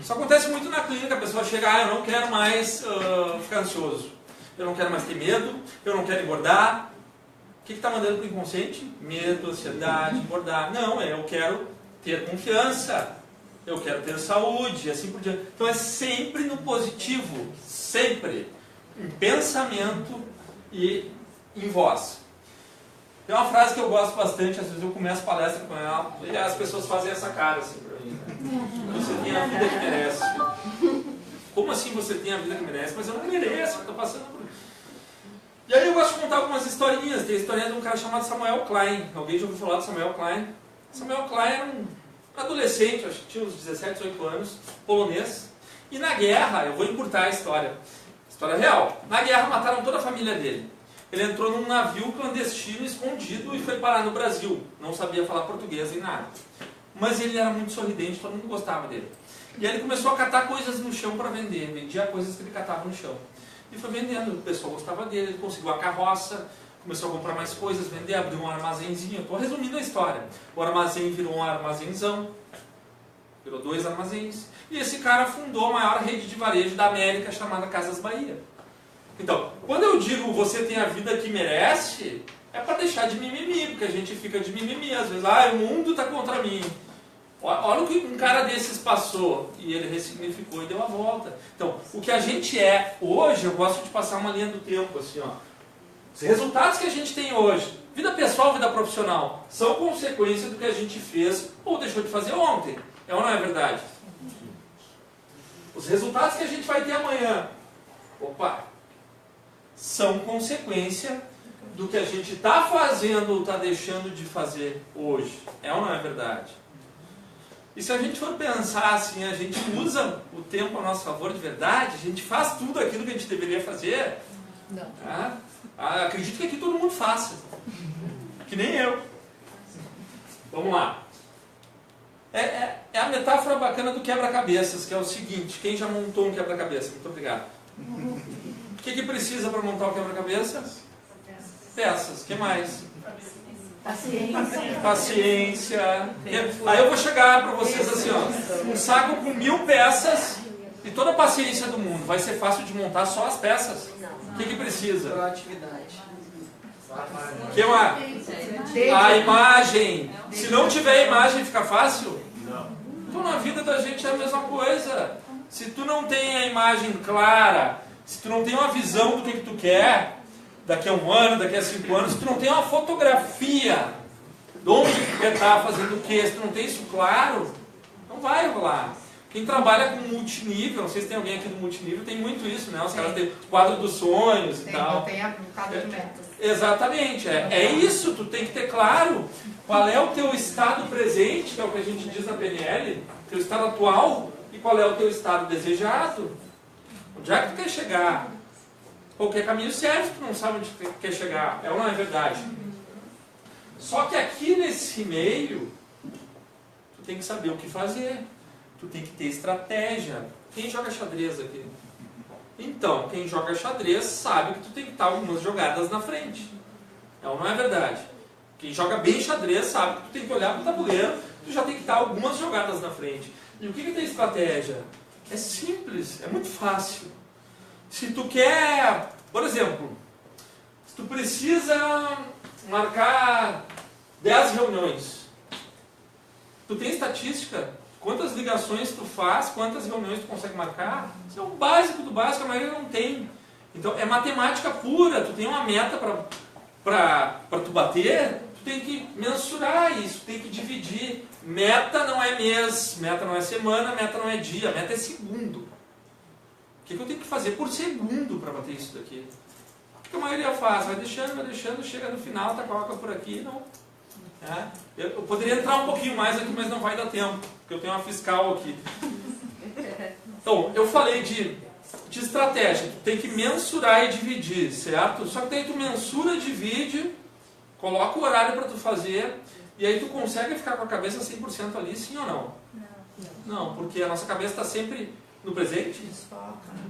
Isso acontece muito na clínica, a pessoa chega, eu não quero mais ficar ansioso, eu não quero mais ter medo, eu não quero engordar. O que está mandando para o inconsciente? Medo, ansiedade, engordar. Não, eu quero ter confiança, eu quero ter saúde, assim por diante. Então é sempre no positivo, sempre. Em pensamento e em voz. Tem uma frase que eu gosto bastante, às vezes eu começo palestra com ela e as pessoas fazem essa cara assim pra mim. Você tem a vida que merece. Como assim você tem a vida que merece? Mas eu não mereço, eu estou passando por... E aí eu gosto de contar algumas historinhas. Tem a historinha de um cara chamado Samuel Klein. Alguém já ouviu falar de Samuel Klein? Samuel Klein era um adolescente, acho que tinha uns 17, 18 anos, polonês. E na guerra, eu vou encurtar a história real. Na guerra mataram toda a família dele. Ele entrou num navio clandestino, escondido, e foi parar no Brasil. Não sabia falar português nem nada. Mas ele era muito sorridente, todo mundo gostava dele. E aí ele começou a catar coisas no chão para vender. Vendia coisas que ele catava no chão. E foi vendendo, o pessoal gostava dele, ele conseguiu a carroça, começou a comprar mais coisas, vender, abriu um armazenzinho. Estou resumindo a história. O armazém virou um armazenzão. Virou 2 armazéns. E esse cara fundou a maior rede de varejo da América, chamada Casas Bahia. Então, quando eu digo você tem a vida que merece, é para deixar de mimimi, porque a gente fica de mimimi. Às vezes, o mundo está contra mim. Olha o que um cara desses passou. E ele ressignificou e deu a volta. Então, o que a gente é hoje, eu gosto de passar uma linha do tempo, assim, ó. Os resultados que a gente tem hoje, vida pessoal, vida profissional, são consequência do que a gente fez ou deixou de fazer ontem. É ou não é verdade? Os resultados que a gente vai ter amanhã, são consequência do que a gente está fazendo ou está deixando de fazer hoje. É ou não é verdade? E se a gente for pensar assim, a gente usa o tempo a nosso favor de verdade, a gente faz tudo aquilo que a gente deveria fazer? Não. Tá? Acredito que aqui todo mundo faça. Que nem eu. Vamos lá. É a metáfora bacana do quebra-cabeças, que é o seguinte, quem já montou um quebra-cabeça? Muito obrigado. O que precisa para montar o quebra-cabeça? Peças. O que mais? Paciência. Aí eu vou chegar para vocês assim, ó, um saco com 1000 peças E toda a paciência do mundo. Vai ser fácil de montar só as peças? O que precisa? Proatividade. Que uma... A imagem. Se não tiver imagem, fica fácil? Não. Então na vida da gente é a mesma coisa. Se tu não tem a imagem clara, se tu não tem uma visão do que tu quer, daqui a 1 ano, daqui a 5 anos, se tu não tem uma fotografia de onde tu quer estar fazendo o que, se tu não tem isso claro, não vai rolar. Quem trabalha com multinível, não sei se tem alguém aqui do multinível, tem muito isso, né? Os caras têm quadro dos sonhos e tal. Tem um quadro de metas. Exatamente, é isso, tu tem que ter claro qual é o teu estado presente, que é o que a gente diz na PNL, teu estado atual, e qual é o teu estado desejado. Onde é que tu quer chegar? Qualquer caminho serve, tu não sabe onde tu quer chegar, é ou não é verdade? Só que aqui nesse meio, tu tem que saber o que fazer, tu tem que ter estratégia. Quem joga xadrez aqui? Então, quem joga xadrez sabe que tu tem que estar algumas jogadas na frente. É ou não é verdade? Quem joga bem xadrez sabe que tu tem que olhar para o tabuleiro, tu já tem que estar algumas jogadas na frente. E o que tem estratégia? É simples, é muito fácil. Se tu quer, por exemplo, se tu precisa marcar 10 reuniões, tu tem estatística? Quantas ligações tu faz, quantas reuniões tu consegue marcar? Isso é o básico do básico, a maioria não tem. Então é matemática pura, tu tem uma meta para tu bater, tu tem que mensurar isso, tem que dividir. Meta não é mês, meta não é semana, meta não é dia, meta é segundo. O que eu tenho que fazer por segundo para bater isso daqui? O que a maioria faz? Vai deixando, chega no final, tá coloca por aqui, não. É. Eu poderia entrar um pouquinho mais aqui, mas não vai dar tempo, porque eu tenho uma fiscal aqui. Então, eu falei de estratégia, tu tem que mensurar e dividir, certo? Só que daí tu mensura, divide, coloca o horário para tu fazer, e aí tu consegue ficar com a cabeça 100% ali, sim ou não? Não, porque a nossa cabeça está sempre no presente?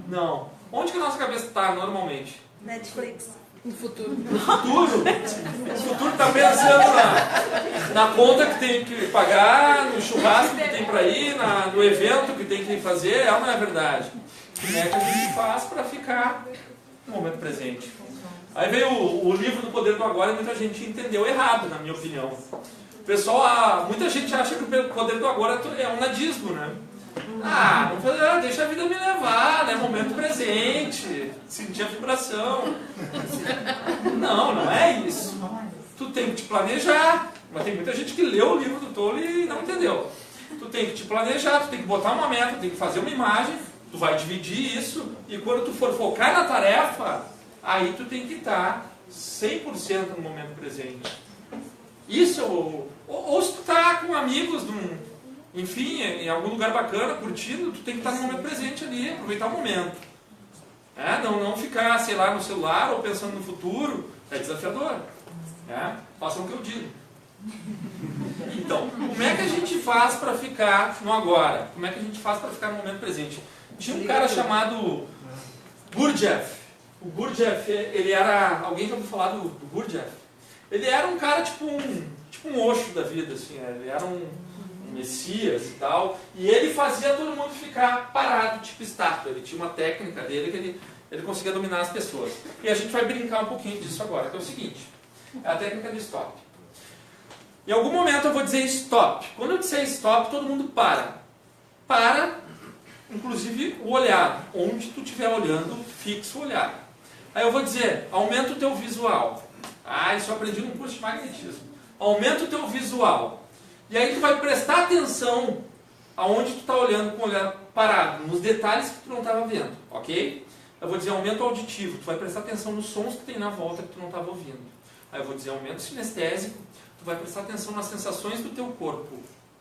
Não. Onde que a nossa cabeça está normalmente? Netflix. No futuro. No futuro? O futuro está pensando na conta que tem que pagar, no churrasco que tem para ir, no evento que tem que fazer, é ou não é verdade? Como é que a gente faz para ficar no momento presente? Aí veio o livro do Poder do Agora e muita gente entendeu errado, na minha opinião. Pessoal, muita gente acha que o Poder do Agora é um nadismo, né? Deixa a vida me levar, né? Momento presente, sentir a vibração. Não é isso. Tu tem que te planejar. Mas tem muita gente que leu o livro do Tolo e não entendeu. Tu tem que te planejar, tu tem que botar uma meta, tu tem que fazer uma imagem, tu vai dividir isso, e quando tu for focar na tarefa, aí tu tem que estar 100% no momento presente. Isso, ou se tu tá com amigos enfim, em algum lugar bacana, curtindo, tu tem que estar no momento presente ali, aproveitar o momento. Não ficar, sei lá, no celular ou pensando no futuro, é desafiador. Façam o que eu digo. Então, como é que a gente faz para ficar no agora? Como é que a gente faz para ficar no momento presente? Tinha um cara chamado Gurdjieff. O Gurdjieff, ele era... Alguém já ouviu falar do Gurdjieff? Ele era um cara tipo um Osho da vida, assim, ele era um messias e tal, e ele fazia todo mundo ficar parado, tipo estátua. Ele tinha uma técnica dele que ele conseguia dominar as pessoas. E a gente vai brincar um pouquinho disso agora, que é o seguinte, é a técnica do stop. Em algum momento eu vou dizer stop. Quando eu disser stop, todo mundo para. Para, inclusive o olhar. Onde tu estiver olhando, fixa o olhar. Aí eu vou dizer, aumenta o teu visual. Isso eu aprendi num curso de magnetismo. Aumenta o teu visual. E aí tu vai prestar atenção aonde tu está olhando com o olhar parado, nos detalhes que tu não estava vendo, ok? Eu vou dizer aumento auditivo, tu vai prestar atenção nos sons que tem na volta que tu não estava ouvindo. Aí eu vou dizer aumento sinestésico, tu vai prestar atenção nas sensações do teu corpo,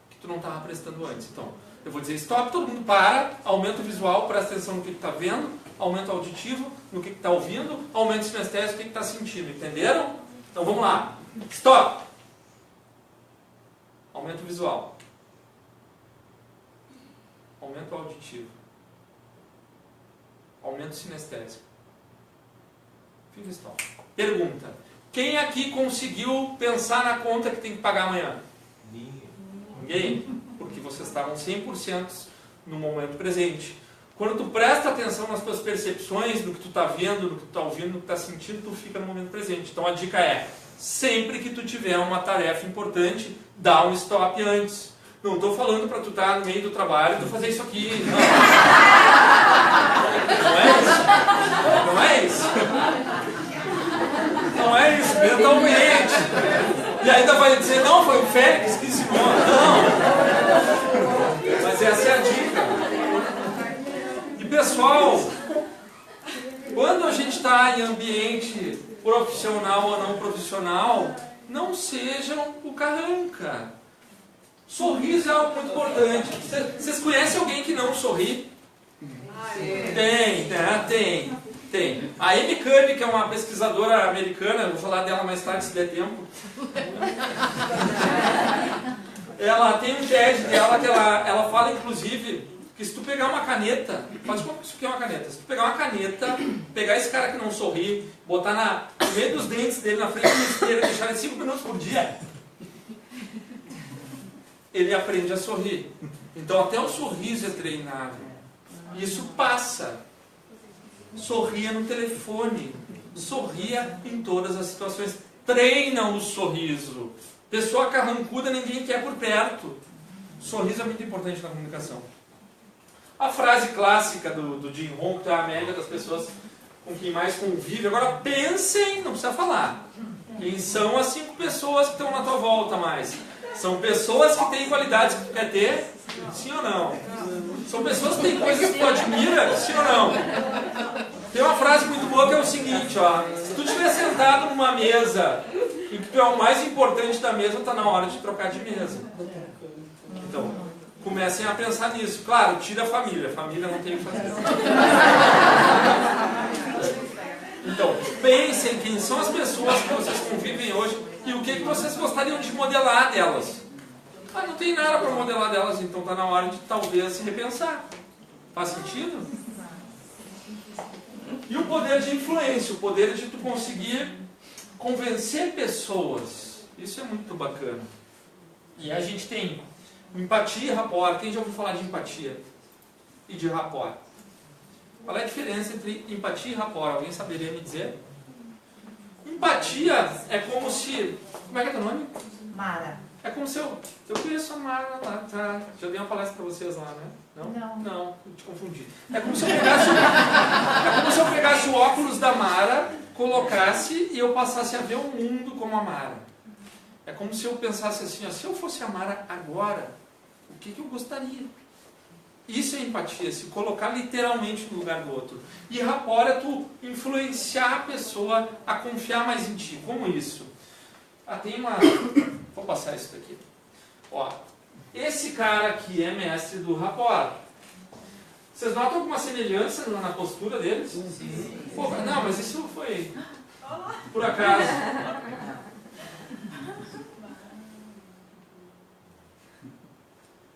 que tu não estava prestando antes. Então, eu vou dizer stop, todo mundo para, aumento visual, presta atenção no que tu está vendo, aumento auditivo, no que tu está ouvindo, aumento sinestésico, o que tu está sentindo, entenderam? Então vamos lá, stop! Aumento visual. Aumento auditivo. Aumento sinestésico. Fim do stop. Pergunta. Quem aqui conseguiu pensar na conta que tem que pagar amanhã? Ninguém? Porque vocês estavam 100% no momento presente. Quando tu presta atenção nas tuas percepções, no que tu tá vendo, no que tu tá ouvindo, no que tu tá sentindo, tu fica no momento presente. Então a dica é, sempre que tu tiver uma tarefa importante, dá um stop antes. Não estou falando para tu estar no meio do trabalho e tu fazer isso aqui. Não. Não é isso. Não é isso. Não é isso, mentalmente. E ainda vai dizer, não, foi o Félix que ensinou. Não. Mas essa é a dica. E pessoal, quando a gente está em ambiente profissional ou não profissional, não sejam o carranca. Sorriso é algo muito importante. Vocês conhecem alguém que não sorri? Tem. A Amy Cuddy, que é uma pesquisadora americana, vou falar dela mais tarde se der tempo. Ela tem um TED dela que ela fala, inclusive, que se tu pegar uma caneta, faz como isso aqui é uma caneta, se tu pegar uma caneta, pegar esse cara que não sorri, botar no meio dos dentes dele, na frente da esteira, deixar ele 5 minutos por dia, ele aprende a sorrir. Então até o sorriso é treinável. Isso passa. Sorria no telefone. Sorria em todas as situações. Treina o sorriso. Pessoa carrancuda ninguém quer por perto. Sorriso é muito importante na comunicação. A frase clássica do Jim Rohn, que é a média das pessoas com quem mais convive. Agora pensem, não precisa falar. Quem são as 5 pessoas que estão na tua volta mais? São pessoas que têm qualidades que tu quer ter? Sim ou não? São pessoas que têm coisas que tu admira? Sim ou não? Tem uma frase muito boa que é o seguinte, ó. Se tu estiver sentado numa mesa e que tu é o mais importante da mesa, está na hora de trocar de mesa. Então, comecem a pensar nisso. Claro, tira a família. Família não tem o que fazer. Então, pensem quem são as pessoas que vocês convivem hoje e o que vocês gostariam de modelar delas. Ah, não tem nada para modelar delas, então está na hora de talvez se repensar. Faz sentido? E o poder de influência, o poder de tu conseguir convencer pessoas. Isso é muito bacana. E a gente tem empatia e rapport. Quem já ouviu falar de empatia e de rapport? Qual é a diferença entre empatia e rapport? Alguém saberia me dizer? Empatia é como se... Como é que é teu nome? Mara. É como se eu conheço a Mara lá, tá? Já dei uma palestra para vocês lá, né? Não? Não, eu te confundi. É como se eu pegasse o óculos da Mara, colocasse e eu passasse a ver o mundo como a Mara. É como se eu pensasse assim, ó, se eu fosse a Mara agora, o que eu gostaria? Isso é empatia, se colocar literalmente no lugar do outro. E rapport é tu influenciar a pessoa a confiar mais em ti. Como isso? Ah, tem uma... Vou passar isso daqui. Ó, esse cara aqui é mestre do rapport. Vocês notam alguma semelhança na postura deles? Sim. Pô, não, mas isso foi por acaso.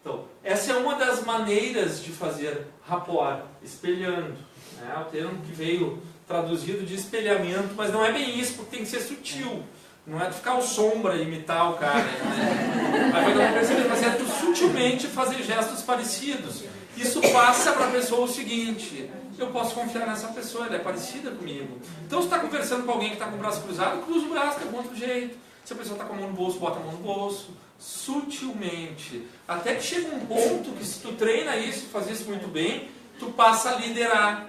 Então, essa é uma das maneiras de fazer rapport, espelhando. Né? O termo que veio traduzido de espelhamento, mas não é bem isso, porque tem que ser sutil. Não é tu ficar o sombra e imitar o cara, né? Mas é tu sutilmente fazer gestos parecidos. Isso passa para a pessoa o seguinte: eu posso confiar nessa pessoa, ela é parecida comigo. Então se está conversando com alguém que está com o braço cruzado, cruza o braço, que é um outro jeito. Se a pessoa está com a mão no bolso, bota a mão no bolso. Sutilmente. Até que chega um ponto que se tu treina isso, faz isso muito bem, tu passa a liderar.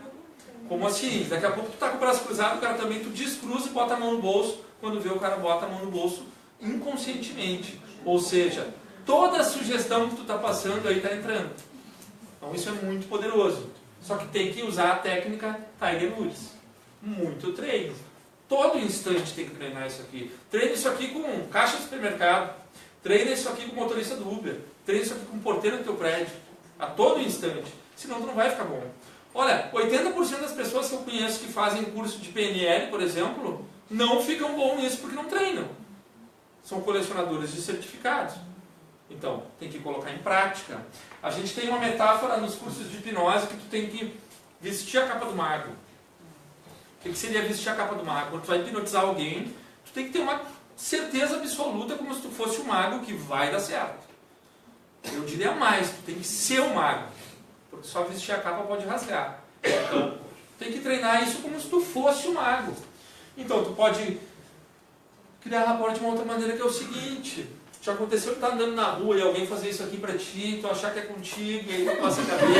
Como assim? Daqui a pouco tu está com o braço cruzado, o cara também, tu descruza e bota a mão no bolso. Quando vê o cara bota a mão no bolso inconscientemente. Ou seja, toda a sugestão que tu está passando aí está entrando. Então isso é muito poderoso. Só que tem que usar a técnica Tiger Woods. Muito treino. Todo instante tem que treinar isso aqui. Treina isso aqui com caixa de supermercado. Treina isso aqui com motorista do Uber. Treina isso aqui com porteiro do teu prédio. A todo instante. Senão tu não vai ficar bom. Olha, 80% das pessoas que eu conheço que fazem curso de PNL, por exemplo, não ficam bom nisso porque não treinam. São colecionadores de certificados. Então, tem que colocar em prática. A gente tem uma metáfora nos cursos de hipnose que tu tem que vestir a capa do mago. O que seria vestir a capa do mago? Quando tu vai hipnotizar alguém, tu tem que ter uma certeza absoluta como se tu fosse o mago que vai dar certo. Eu diria mais, tu tem que ser o mago. porque só vestir a capa pode rasgar. Então, tem que treinar isso como se tu fosse um mago. Então, tu pode criar rapport de uma outra maneira, que é o seguinte: já aconteceu que tá andando na rua e alguém fazer isso aqui pra ti, tu achar que é contigo, e aí tu passa a cabeça.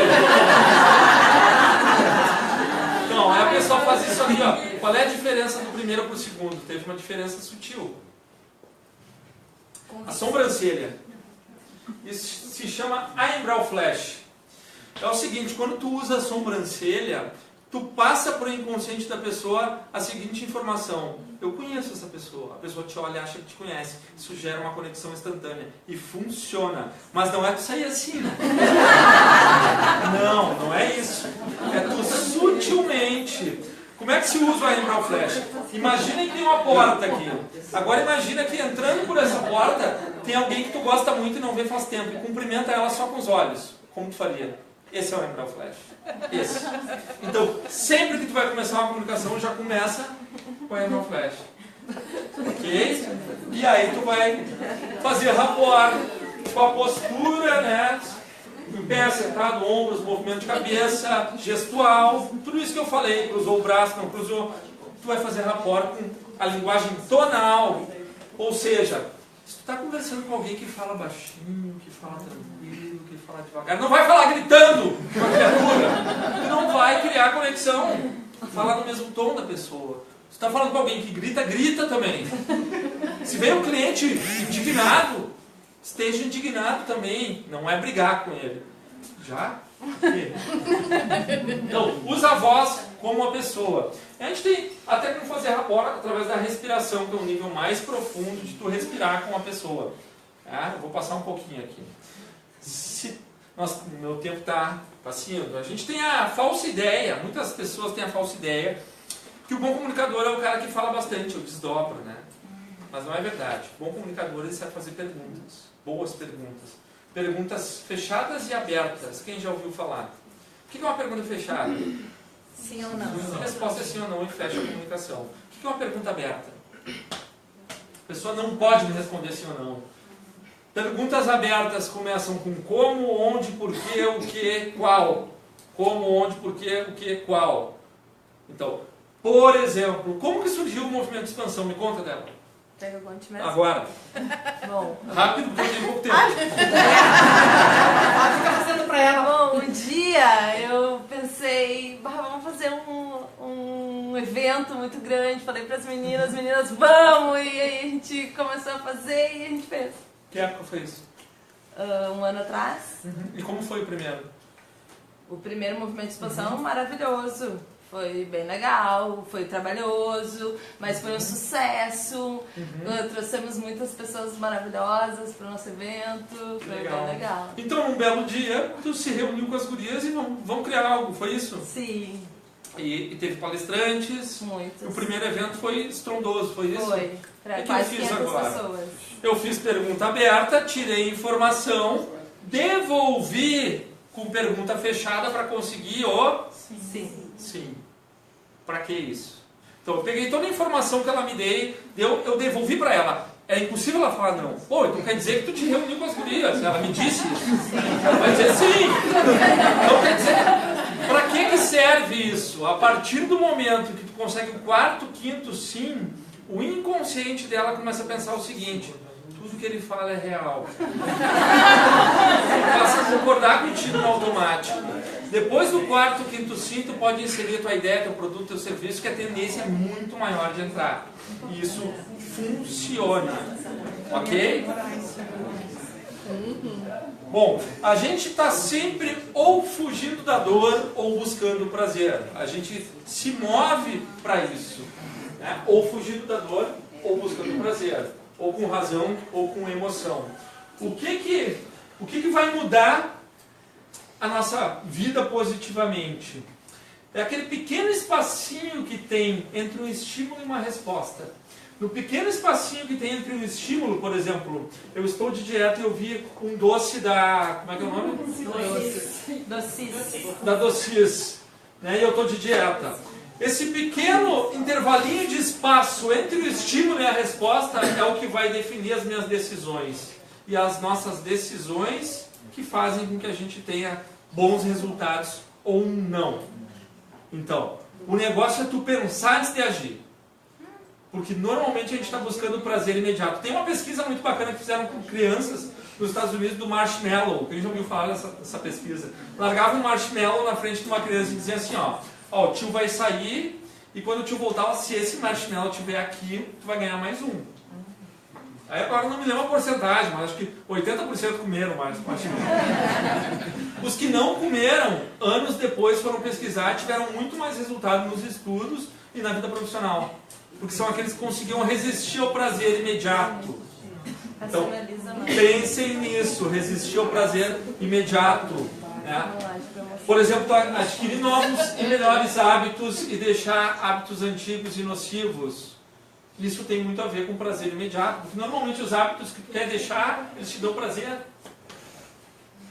Não, aí a pessoa faz isso aqui, ó. Qual é a diferença do primeiro pro segundo? Teve uma diferença sutil. A sobrancelha. Isso se chama Eyebrow Flash. É o seguinte: quando tu usa a sobrancelha, tu passa para o inconsciente da pessoa a seguinte informação: eu conheço essa pessoa. A pessoa te olha e acha que te conhece. Isso gera uma conexão instantânea. E funciona. Mas não é tu sair assim, né? Não, não é isso. É tu sutilmente. Como é que se usa o Eyebrow Flash? Imagina que tem uma porta aqui. Agora imagina que entrando por essa porta tem alguém que tu gosta muito e não vê faz tempo. E cumprimenta ela só com os olhos. Como tu faria? Esse é o Eyebrow Flash. Esse. Então, sempre que tu vai começar uma comunicação, já começa com o Eyebrow Flash. Ok? E aí tu vai fazer rapport com a postura, né? Em pé, sentado, ombros, movimento de cabeça, gestual, tudo isso que eu falei. Cruzou o braço, não cruzou. Tu vai fazer rapport com a linguagem tonal. Ou seja, se tu está conversando com alguém que fala baixinho, que fala tranquilo, que fala devagar, não vai falar gritando com a criatura. Tu não vai criar conexão. Falar no mesmo tom da pessoa. Se tu está falando com alguém que grita, grita também. Se vem um cliente indignado, esteja indignado também. Não é brigar com ele. Já? Então, usa a voz como uma pessoa. A gente tem até como fazer rapport através da respiração, que é um nível mais profundo de tu respirar com a pessoa. Eu vou passar um pouquinho aqui. Nossa, meu tempo está passando. A gente tem a falsa ideia, muitas pessoas têm a falsa ideia, que o bom comunicador é o cara que fala bastante, ou desdobra, né? Mas não é verdade. O bom comunicador, ele sabe fazer perguntas, boas perguntas. Perguntas fechadas e abertas. Quem já ouviu falar? O que é uma pergunta fechada? Sim ou não? A resposta é sim ou não e fecha a comunicação. O que é uma pergunta aberta? A pessoa não pode me responder sim ou não. Perguntas abertas começam com como, onde, porquê, o que, qual. Como, onde, porquê, o que, qual. Então, por exemplo, como que surgiu o movimento de expansão? Me conta, Débora. Pega o guante mesmo. Agora. Bom. Rápido, porque eu tenho pouco tempo. Fica fazendo pra ela. Bom, um dia eu pensei, vamos fazer um evento muito grande. Falei para as meninas, vamos! E aí a gente começou a fazer e a gente fez. Que época foi isso? Um ano atrás. E como foi o primeiro? O primeiro movimento de expansão, maravilhoso. Foi bem legal, foi trabalhoso, mas foi um sucesso. Trouxemos muitas pessoas maravilhosas para o nosso evento, foi bem legal. Então, num belo dia, tu se reuniu com as gurias e vão criar algo, foi isso? Sim. E teve palestrantes. Muitos. O primeiro evento foi estrondoso, foi isso? Foi, para quase 500 pessoas. Eu fiz pergunta aberta, tirei informação, devolvi com pergunta fechada para conseguir o... Sim. Para que isso? Então eu peguei toda a informação que ela me deu, eu devolvi para ela. É impossível ela falar não. Pô, então quer dizer que tu te reuniu com as gurias. Ela me disse isso. Ela vai dizer sim. Então quer dizer, para que serve isso? A partir do momento que tu consegue o quarto, quinto sim, o inconsciente dela começa a pensar o seguinte: tudo que ele fala é real. Ele passa a concordar contigo no automático. Depois do quarto, quinto, sim, tu pode inserir a tua ideia, teu produto, teu serviço, que a tendência é muito maior de entrar. E isso funciona. Ok? Bom, a gente está sempre ou fugindo da dor ou buscando o prazer. A gente se move para isso. Né? Ou fugindo da dor ou buscando o prazer. Ou com razão ou com emoção. O que vai mudar a nossa vida positivamente? É aquele pequeno espacinho que tem entre um estímulo e uma resposta. No pequeno espacinho que tem entre um estímulo, por exemplo, eu estou de dieta e eu vi um doce da... Como é que é o nome? Docis. Da Docis. Né? E eu estou de dieta. Esse pequeno intervalinho de espaço entre o estímulo e a resposta é o que vai definir as minhas decisões. E as nossas decisões que fazem com que a gente tenha bons resultados ou não. Então, o negócio é tu pensar antes de agir. Porque normalmente a gente está buscando prazer imediato. Tem uma pesquisa muito bacana que fizeram com crianças nos Estados Unidos do marshmallow. Quem já ouviu falar dessa pesquisa? Largava um marshmallow na frente de uma criança e dizia assim, ó, o tio vai sair e quando o tio voltar, se esse marshmallow estiver aqui, tu vai ganhar mais um. Aí agora não me lembro a porcentagem, mas acho que 80% comeram mais marshmallow. Os que não comeram, anos depois foram pesquisar e tiveram muito mais resultado nos estudos e na vida profissional. Porque são aqueles que conseguiam resistir ao prazer imediato. Então, pensem nisso, resistir ao prazer imediato. Né? Por exemplo, adquirir novos e melhores hábitos e deixar hábitos antigos e nocivos. Isso tem muito a ver com prazer imediato. Porque normalmente os hábitos que tu quer deixar, eles te dão prazer.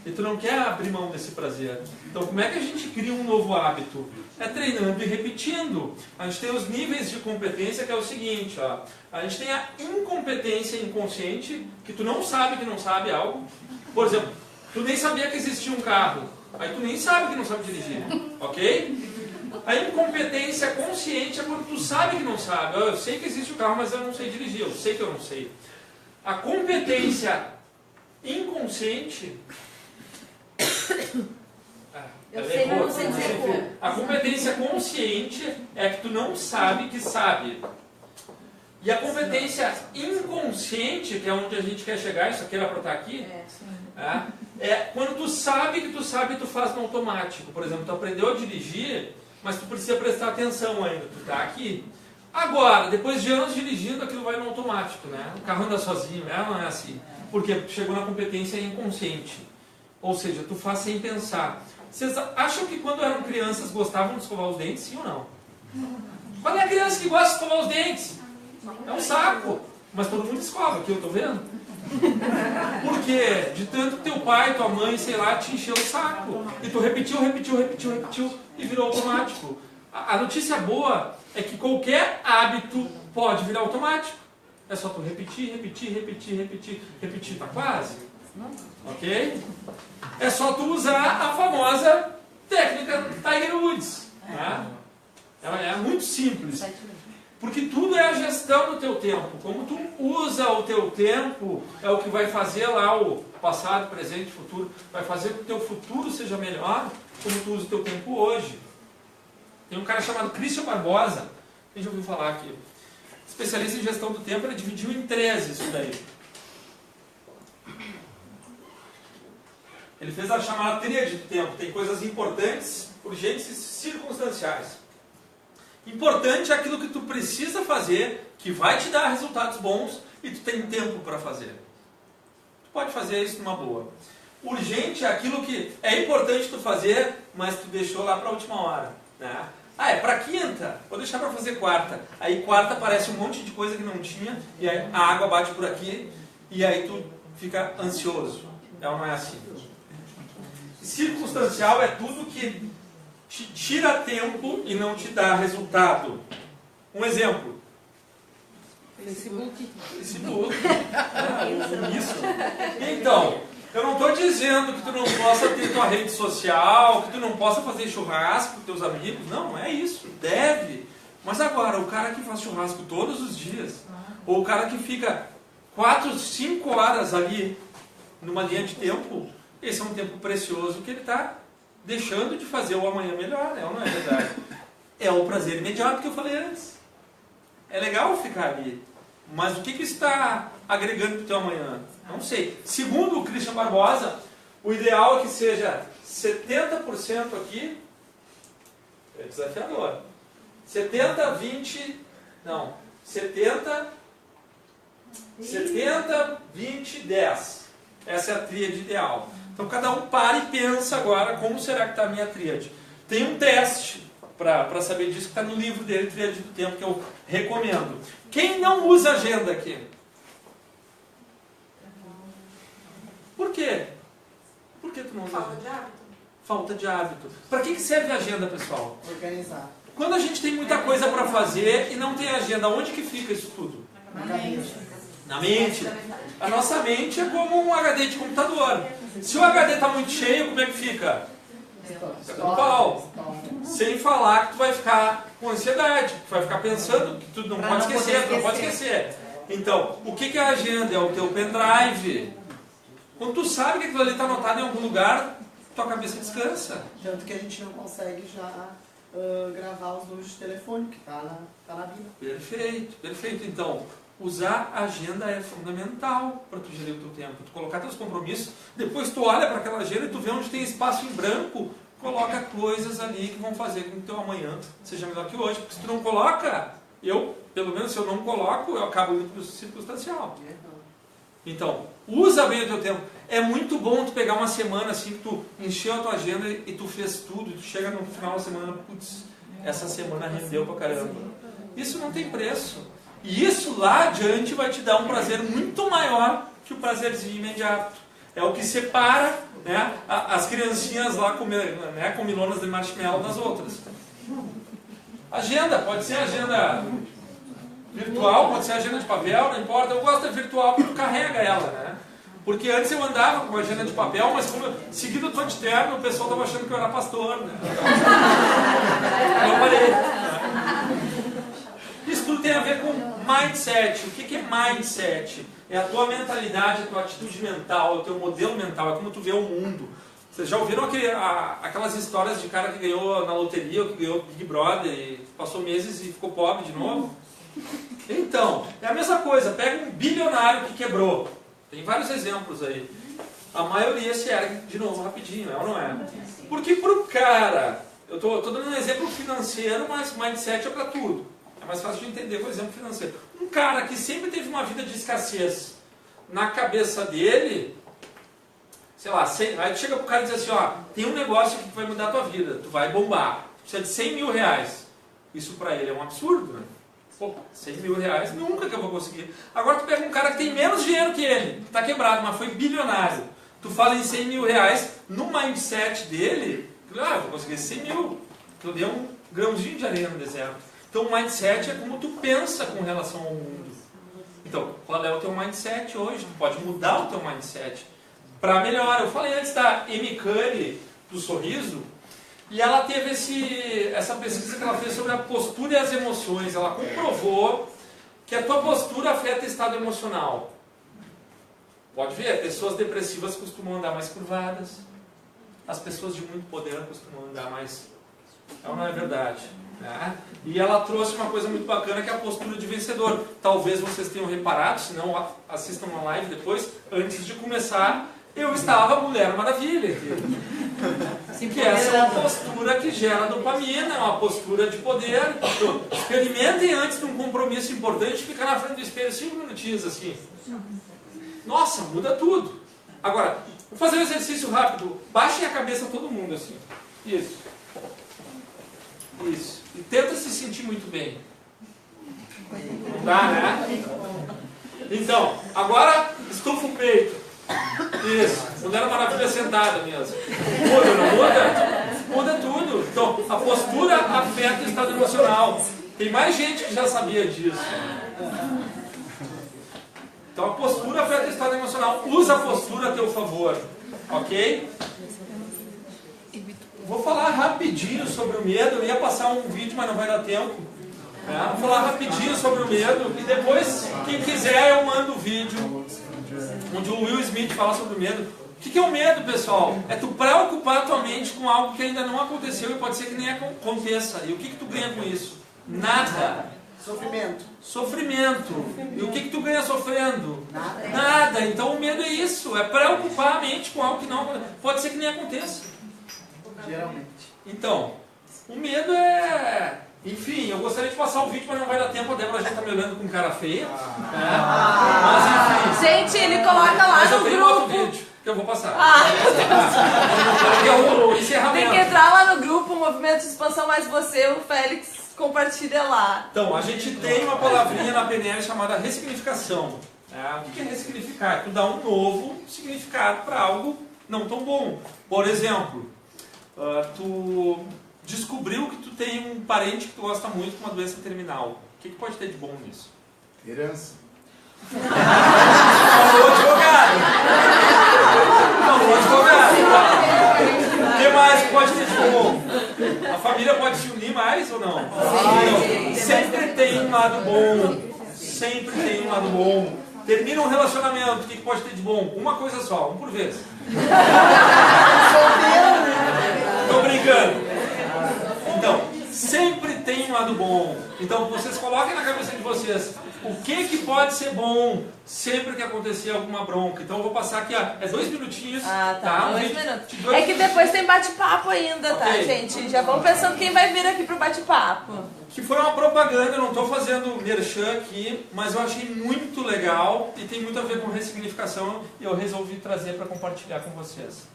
E tu não quer abrir mão desse prazer. Então, como é que a gente cria um novo hábito? É treinando e repetindo. A gente tem os níveis de competência, que é o seguinte, ó. A gente tem a incompetência inconsciente, que tu não sabe que não sabe algo. Por exemplo, tu nem sabia que existia um carro. Aí tu nem sabe que não sabe dirigir. Ok? A incompetência consciente é quando tu sabe que não sabe. Eu sei que existe o carro, mas eu não sei dirigir. Eu sei que eu não sei. A competência inconsciente... Eu sei, mas não sei dizer como. A competência consciente é que tu não sabe que sabe. E a competência inconsciente, que é onde a gente quer chegar, isso aqui era para estar aqui, é quando tu sabe que tu faz no automático. Por exemplo, tu aprendeu a dirigir, mas tu precisa prestar atenção ainda, tu está aqui. Agora, depois de anos dirigindo, aquilo vai no automático, né? O carro anda sozinho, não é assim. Por quê? Porque tu chegou na competência inconsciente. Ou seja, tu faz sem pensar. Vocês acham que quando eram crianças gostavam de escovar os dentes, sim ou não? Qual é a criança que gosta de escovar os dentes? É um saco. Mas todo mundo escova, aqui eu estou vendo. Por quê? De tanto que teu pai, tua mãe, sei lá, te encheu o saco. E tu repetiu e virou automático. A notícia boa é que qualquer hábito pode virar automático. É só tu repetir, tá quase? Ok? É só tu usar a famosa técnica Tiger Woods. Né? Ela é muito simples. Porque tudo é a gestão do teu tempo. Como tu usa o teu tempo, é o que vai fazer lá o passado, presente, futuro. Vai fazer com que o teu futuro seja melhor, como tu usa o teu tempo hoje. Tem um cara chamado Christian Barbosa, quem já ouviu falar aqui? Especialista em gestão do tempo, ele dividiu em 13 isso daí. Ele fez a chamada tríade do tempo. Tem coisas importantes, urgentes e circunstanciais. Importante é aquilo que tu precisa fazer, que vai te dar resultados bons e tu tem tempo para fazer. Tu pode fazer isso numa boa. Urgente é aquilo que é importante tu fazer, mas tu deixou lá para a última hora. Né? É para quinta, vou deixar para fazer quarta. Aí quarta aparece um monte de coisa que não tinha, e aí a água bate por aqui, e aí tu fica ansioso. Não é assim. Circunstancial é tudo que te tira tempo e não te dá resultado. Um exemplo. Facebook. Isso. Então, eu não estou dizendo que tu não possa ter tua rede social, que tu não possa fazer churrasco com teus amigos. Não é isso. Deve. Mas agora, o cara que faz churrasco todos os dias, ou o cara que fica 4, 5 horas ali numa linha de tempo, esse é um tempo precioso que ele está deixando de fazer o amanhã melhor, né? Não é verdade? É o prazer imediato que eu falei antes. É legal ficar ali. Mas o que está agregando para o teu amanhã? Não sei. Segundo o Christian Barbosa, o ideal é que seja 70% aqui. É desafiador. 70, 20... Não. 70, 20, 10. Essa é a tríade ideal. Então cada um para e pensa agora como será que está a minha tríade. Tem um teste para saber disso que está no livro dele, Tríade do Tempo, que eu recomendo. Quem não usa agenda aqui? Por quê? Por que tu não usa agenda? Falta de hábito. Para que serve a agenda, pessoal? Organizar. Quando a gente tem muita coisa para fazer e não tem agenda, onde que fica isso tudo? Na mente. A nossa mente é como um HD de computador. Se o HD está muito cheio, como é que fica? Fica no pau. Sem falar que tu vai ficar com ansiedade, tu vai ficar pensando que tu não pode esquecer, tu não pode esquecer. Então, o que é a agenda? É o teu pendrive. Quando tu sabe que aquilo ali está anotado em algum lugar, tua cabeça descansa. Tanto que a gente não consegue já gravar os números de telefone, que tá na Bíblia. Perfeito, perfeito. Então, usar a agenda é fundamental para tu gerir o teu tempo. Tu colocar teus compromissos, depois tu olha para aquela agenda e tu vê onde tem espaço em branco, coloca coisas ali que vão fazer com que o teu amanhã seja melhor que hoje. Porque se tu não coloca, pelo menos se eu não coloco, eu acabo indo para o circunstancial. Então, usa bem o teu tempo. É muito bom tu pegar uma semana assim, que tu encheu a tua agenda e tu fez tudo, e tu chega no final da semana, putz, essa semana rendeu pra caramba. Isso não tem preço. E isso lá adiante vai te dar um prazer muito maior que o prazerzinho imediato. É o que separa, né, as criancinhas lá comilonas de marshmallow das outras. Agenda, pode ser agenda virtual, pode ser agenda de papel, não importa. Eu gosto da virtual porque tu carrega ela, né? Porque antes eu andava com uma agenda de papel, mas como seguido eu tô de terno, o pessoal estava achando que eu era pastor, né? Eu parei. Isso tudo tem a ver com mindset. O que é mindset? É a tua mentalidade, a tua atitude mental, o teu modelo mental, é como tu vê o mundo. Vocês já ouviram aquelas histórias de cara que ganhou na loteria, ou que ganhou Big Brother, e passou meses e ficou pobre de novo? Então, é a mesma coisa. Pega um bilionário que quebrou. Tem vários exemplos aí. A maioria se ergue de novo rapidinho, é ou não é? Porque pro cara, eu tô dando um exemplo financeiro, mas mindset é para tudo. É mais fácil de entender com o exemplo financeiro. Um cara que sempre teve uma vida de escassez na cabeça dele, sei lá, aí tu chega pro cara e diz assim, ó, tem um negócio que vai mudar a tua vida, tu vai bombar, tu precisa de 100 mil reais. Isso pra ele é um absurdo, né? Pô, 100 mil reais, nunca que eu vou conseguir. Agora tu pega um cara que tem menos dinheiro que ele, que tá quebrado, mas foi bilionário. Tu fala em 100 mil reais, no mindset dele, eu vou conseguir 100 mil. Tu deu um grãozinho de areia no deserto. Então o mindset é como tu pensa com relação ao mundo. Então, qual é o teu mindset hoje? Tu pode mudar o teu mindset para melhor. Eu falei antes da Amy Curry, do sorriso, e ela teve essa pesquisa que ela fez sobre a postura e as emoções. Ela comprovou que a tua postura afeta o estado emocional. Pode ver, pessoas depressivas costumam andar mais curvadas. As pessoas de muito poder costumam andar mais... Não é verdade. Né? E ela trouxe uma coisa muito bacana, que é a postura de vencedor. Talvez vocês tenham reparado, se não assistam uma live depois, antes de começar, eu estava Mulher Maravilha aqui. Que essa é uma postura que gera dopamina, é uma postura de poder. Então, experimentem antes de um compromisso importante, ficar na frente do espelho 5 minutinhos assim. Nossa, muda tudo. Agora, vou fazer um exercício rápido. Baixem a cabeça todo mundo assim. Isso. Isso. E tenta se sentir muito bem. Não dá, né? Então, agora estufa o peito. Isso. Mulher Maravilha sentada mesmo. Muda, não muda? Muda tudo. Então, a postura afeta o estado emocional. Tem mais gente que já sabia disso. Então, a postura afeta o estado emocional. Usa a postura a teu favor. Ok? Vou falar rapidinho sobre o medo. Eu ia passar um vídeo, mas não vai dar tempo. Vou falar rapidinho sobre o medo. E depois, quem quiser, eu mando o vídeo onde o Will Smith fala sobre o medo. O que é o medo, pessoal? É tu preocupar a tua mente com algo que ainda não aconteceu e pode ser que nem aconteça. E o que tu ganha com isso? Nada. Sofrimento. Sofrimento. E o que tu ganha sofrendo? Nada. Então o medo é isso. É preocupar a mente com algo que não aconteceu. Pode ser que nem aconteça. Geralmente. Então, o medo é... Enfim, eu gostaria de passar o vídeo, mas não vai dar tempo. A Débora já está me olhando com cara feia. Mas enfim. Gente, ele coloca lá Mas eu no tenho grupo. outro vídeo que eu vou passar. Que é o encerramento. Tem que entrar lá no grupo, Movimento de Expansão Mais Você, o Félix compartilha lá. Então, a gente tem uma palavrinha na PNL chamada ressignificação. O que é ressignificar? Tu dá um novo significado para algo não tão bom. Por exemplo, tu descobriu que tu tem um parente que tu gosta muito com uma doença terminal. O que pode ter de bom nisso? Herança. Falou advogado. Falou advogado. que mais pode ter de bom? A família pode se unir mais ou não? Então, sempre tem um lado bom. Sempre tem um lado bom. Termina um relacionamento, o que pode ter de bom? Uma coisa só, um por vez. Tô brincando. Então, sempre tem um lado bom. Então, vocês coloquem na cabeça de vocês o que pode ser bom sempre que acontecer alguma bronca. Então, eu vou passar aqui, ó, 2 minutinhos. Ah, tá. Um 2 vídeo minutos. de 2 É que depois tem bate-papo ainda, tá, Ok. gente? Já vão pensando quem vai vir aqui pro bate-papo. Que foi uma propaganda, eu não estou fazendo merchan aqui, mas eu achei muito legal e tem muito a ver com ressignificação e eu resolvi trazer para compartilhar com vocês.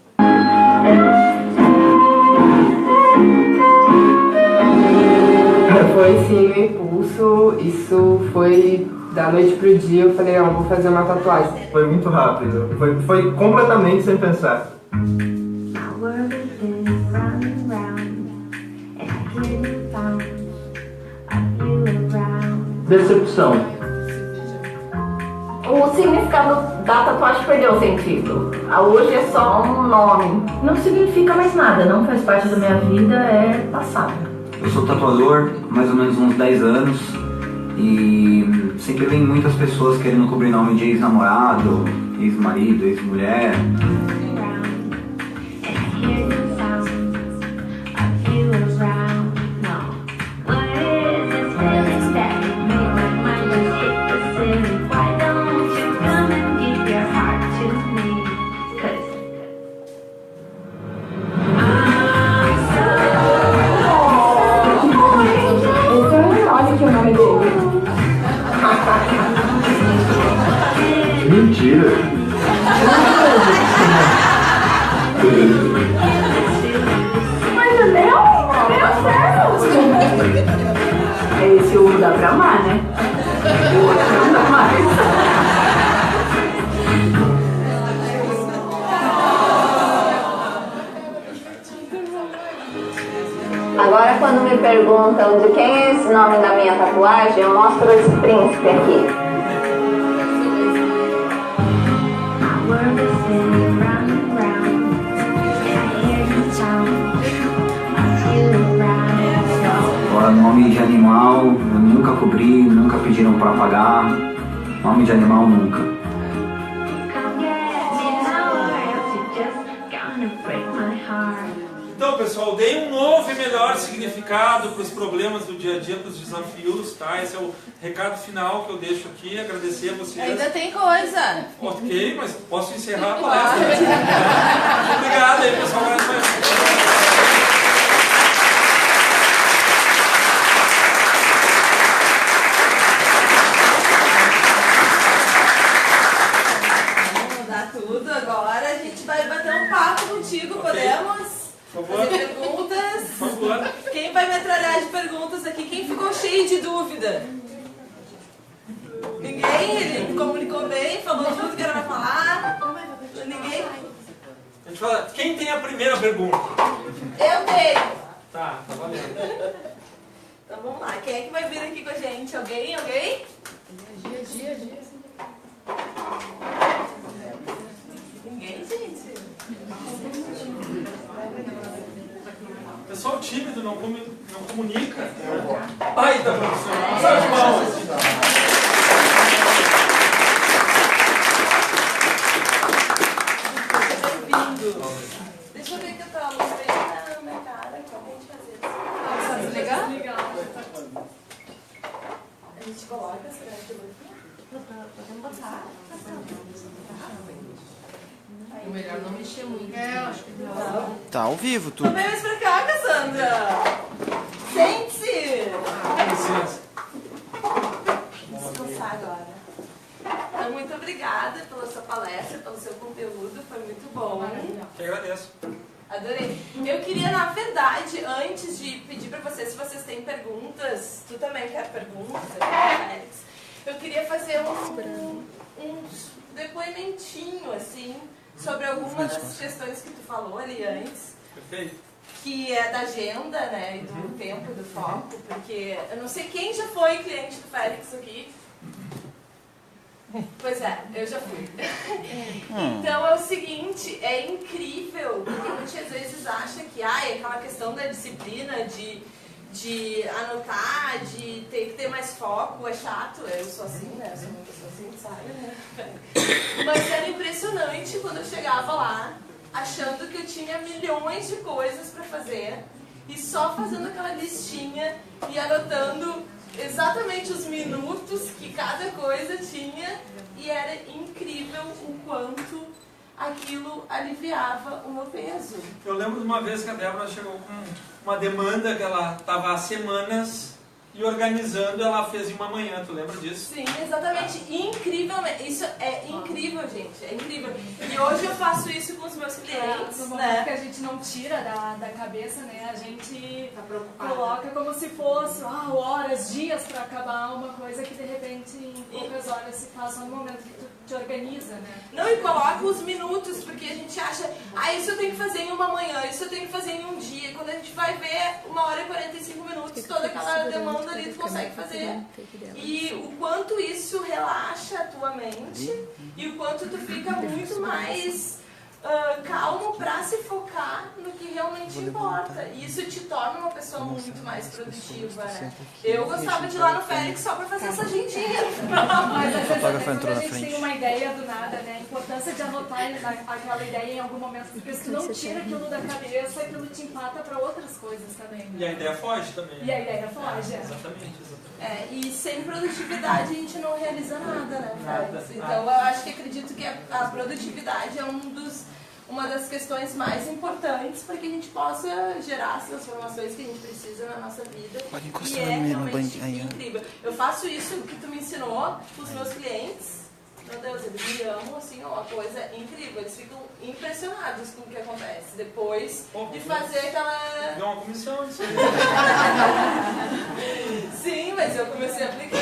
Foi sim um impulso, isso foi da noite pro dia, eu falei, vou fazer uma tatuagem. Foi muito rápido, foi completamente sem pensar. Decepção. O significado da tatuagem perdeu o sentido. Hoje é só um nome. Não significa mais nada, não faz parte da minha vida, é passado. Eu sou tatuador há mais ou menos uns 10 anos e sempre vem muitas pessoas querendo cobrir nome de ex-namorado, ex-marido, ex-mulher. Olha que o nome dele. Mentira. Mas deu certo. Esse o dá pra amar, né? O outro não dá mais. Agora, quando me perguntam de quem é esse nome da minha tatuagem, eu mostro esse príncipe aqui. Agora, nome de animal, eu nunca cobri, nunca pediram para pagar. Nome de animal, nunca. Então, pessoal, dei um novo e melhor significado para os problemas do dia a dia, para os desafios, tá? Esse é o recado final que eu deixo aqui. Agradecer a vocês. Ainda tem coisa. Ok, mas posso encerrar a palestra. Muito obrigado aí, pessoal. Vamos mudar tudo agora. A gente vai bater um papo contigo, podemos? Por favor. Fazer perguntas. Por favor. Quem vai metralhar de perguntas aqui? Quem ficou cheio de dúvida? Ninguém? Ele comunicou bem, falou tudo que era pra falar? Ninguém? A gente fala, quem tem a primeira pergunta? Eu tenho. Tá valendo. Então vamos lá. Quem é que vai vir aqui com a gente? Alguém? Alguém? Dia. Ninguém, gente? Pessoal tímido, não comunica. Baita profissional. Salve de palmas. Deixa eu ver que eu tô a luz bem na minha cara. Como a gente fazer isso? Só desligar? A gente coloca, será que eu vou podemos botar? É melhor não mexer muito. Acho que não. Tá ao vivo, tudo. Vem mais pra cá, Cassandra. Sente-se. Licença. Descansar agora. Então, muito obrigada pela sua palestra, pelo seu conteúdo, foi muito bom. Que agradeço. Adorei. Eu queria, na verdade, antes de pedir pra vocês, se vocês têm perguntas, tu também quer perguntas, Alex? Eu queria fazer um depoimentinho, assim, sobre algumas das questões que tu falou ali antes. Perfeito. Que é da agenda, né, e do tempo, do foco, porque eu não sei quem já foi cliente do Félix aqui. Pois é, eu já fui. Então é o seguinte, é incrível, porque muitas vezes acha que aquela questão da disciplina, de anotar, de ter que ter mais foco, é chato. Eu sou assim, né? Eu sou uma pessoa assim, sabe, né? Mas era impressionante quando eu chegava lá, achando que eu tinha milhões de coisas para fazer, e só fazendo aquela listinha e anotando exatamente os minutos que cada coisa tinha, e era incrível o quanto aquilo aliviava o meu peso. Eu lembro de uma vez que a Débora chegou com uma demanda que ela estava há semanas e organizando, ela fez em uma manhã, tu lembra disso? Sim, exatamente. Incrivelmente. Isso é incrível, gente. É incrível. E hoje eu faço isso com os meus clientes, No momento né? que a gente não tira da cabeça, né? A gente coloca como se fosse horas, dias para acabar uma coisa que de repente em poucas horas se faz no momento que tu te organiza, né? Não, e coloca os minutos, porque a gente acha, isso eu tenho que fazer em uma manhã, isso eu tenho que fazer em um dia. E quando a gente vai ver, 1h e 45 minutos, toda aquela demanda ali tu consegue fazer. E o quanto isso relaxa a tua mente e o quanto tu fica muito mais calmo para se focar no que realmente importa. E isso te torna uma pessoa muito mais produtiva, né? Eu gostava de ir lá no Félix só para fazer essa agendinha. Mas às vezes até quando a gente tem uma ideia do nada, né? A importância de anotar aquela ideia em algum momento, porque se tu não tira aquilo da cabeça, aquilo te empata para outras coisas também, né? E a ideia foge também. E a ideia foge, Exatamente. E sem produtividade a gente não realiza nada, né, Félix? Então eu acho que acredito que a produtividade é uma das questões mais importantes para que a gente possa gerar as transformações que a gente precisa na nossa vida. Pode E encostar é no meio, no realmente banho. incrível. Eu faço isso que tu me ensinou com os meus clientes. Meu Deus, eles me amam, assim, uma coisa incrível. Eles ficam impressionados com o que acontece depois de fazer aquela... Deu uma comissão isso aí. Sim, mas eu comecei a aplicar.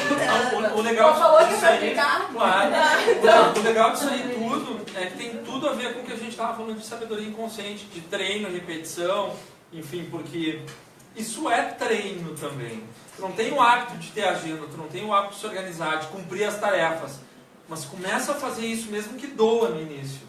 O legal falou que disso vai aí, aplicar? claro. Então... O legal disso aí tudo é que tem tudo a ver com o que a gente estava falando de sabedoria inconsciente, de treino, repetição, enfim, porque isso é treino também. Tu não tem o hábito de ter agenda, tu não tem o hábito de se organizar, de cumprir as tarefas, mas começa a fazer isso mesmo que doa no início.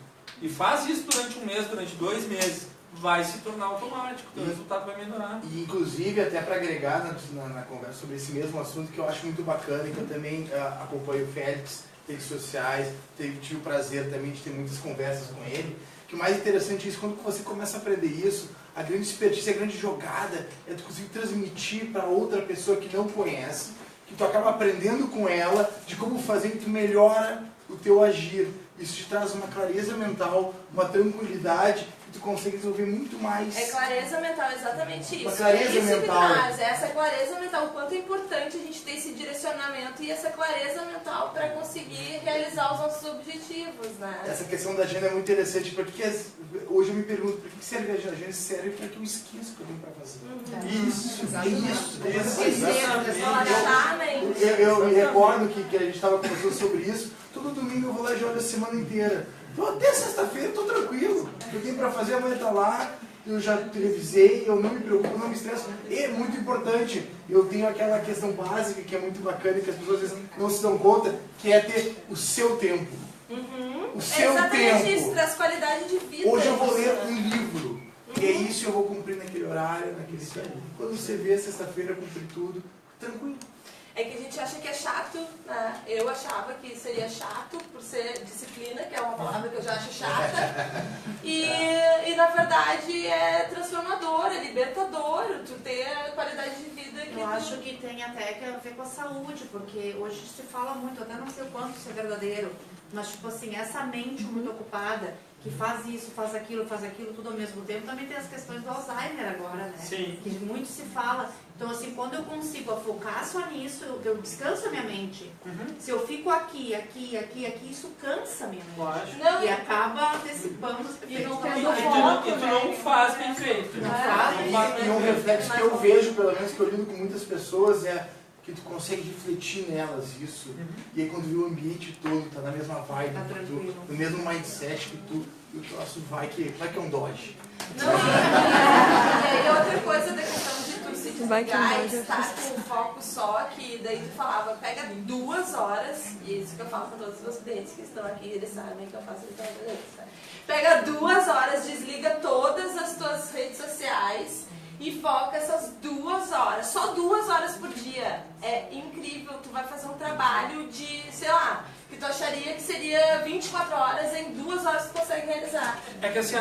E faz isso durante um mês, durante 2 meses, vai se tornar automático, o teu resultado vai melhorar. E inclusive, até para agregar na conversa sobre esse mesmo assunto, que eu acho muito bacana, e que eu também acompanho o Félix, redes sociais, tive o prazer também de ter muitas conversas com ele, que o mais interessante é isso, quando você começa a aprender isso, a grande expertise, a grande jogada é tu conseguir transmitir para outra pessoa que não conhece, que tu acaba aprendendo com ela de como fazer e tu melhora o teu agir. Isso te traz uma clareza mental, uma tranquilidade, que tu consegue desenvolver muito mais. É clareza mental, exatamente isso. Uma clareza é isso mental. que traz, essa clareza mental, o quanto é importante a gente ter esse direcionamento e essa clareza mental para conseguir realizar os nossos objetivos, né? Essa questão da agenda é muito interessante, porque hoje eu me pergunto, por que serve a agenda? Serve para que eu esqueça o que eu tenho para fazer. Isso. Eu me recordo que a gente estava conversando sobre isso. Todo domingo eu vou lá e jogo a semana inteira. Então até sexta-feira eu tô tranquilo. Eu tenho para fazer, amanhã tá lá. Eu já televisei, eu não me preocupo, não me estresso. E é muito importante, eu tenho aquela questão básica que é muito bacana e que as pessoas às vezes não se dão conta, que é ter o seu tempo. O seu exatamente tempo. Isso, traz qualidade de vida. Hoje eu vou ler um livro. E é isso, eu vou cumprir naquele horário, naquele tempo. Quando você vê sexta-feira cumprir tudo, tranquilo. É que a gente acha que é chato, né? Eu achava que seria chato por ser disciplina, que é uma palavra que eu já acho chata. E na verdade é transformador, é libertador, tu ter a qualidade de vida que eu acho que tem até que a ver com a saúde, porque hoje se fala muito, até não sei o quanto isso é verdadeiro, mas tipo assim, essa mente muito ocupada, que faz isso, faz aquilo tudo ao mesmo tempo, também tem as questões do Alzheimer agora, né? Sim. Que muito se fala. Então assim, quando eu consigo focar só nisso, eu descanso a minha mente. Se eu fico aqui, isso cansa a minha mente. Não, e acaba antecipando os e não tem E tu não faz bem feito. E um reflexo que eu vejo, pelo menos que eu lido com muitas pessoas, é que tu consegue refletir nelas isso. E aí quando vê o ambiente todo, tá na mesma vibe que tu, no mesmo mindset que tu, e o troço vai que é um dodge. Não, e aí outra coisa da questão de tu se gás, tá com um foco só, que daí tu falava, pega 2 horas, e isso que eu falo com todos os meus clientes que estão aqui, eles sabem que eu faço isso para eles, tá? Pega 2 horas, desliga todas as tuas redes sociais e foca essas 2 horas, só 2 horas por dia. É incrível, tu vai fazer um trabalho de, sei lá, que tu acharia que seria 24 horas, em 2 horas tu consegue realizar. É que assim,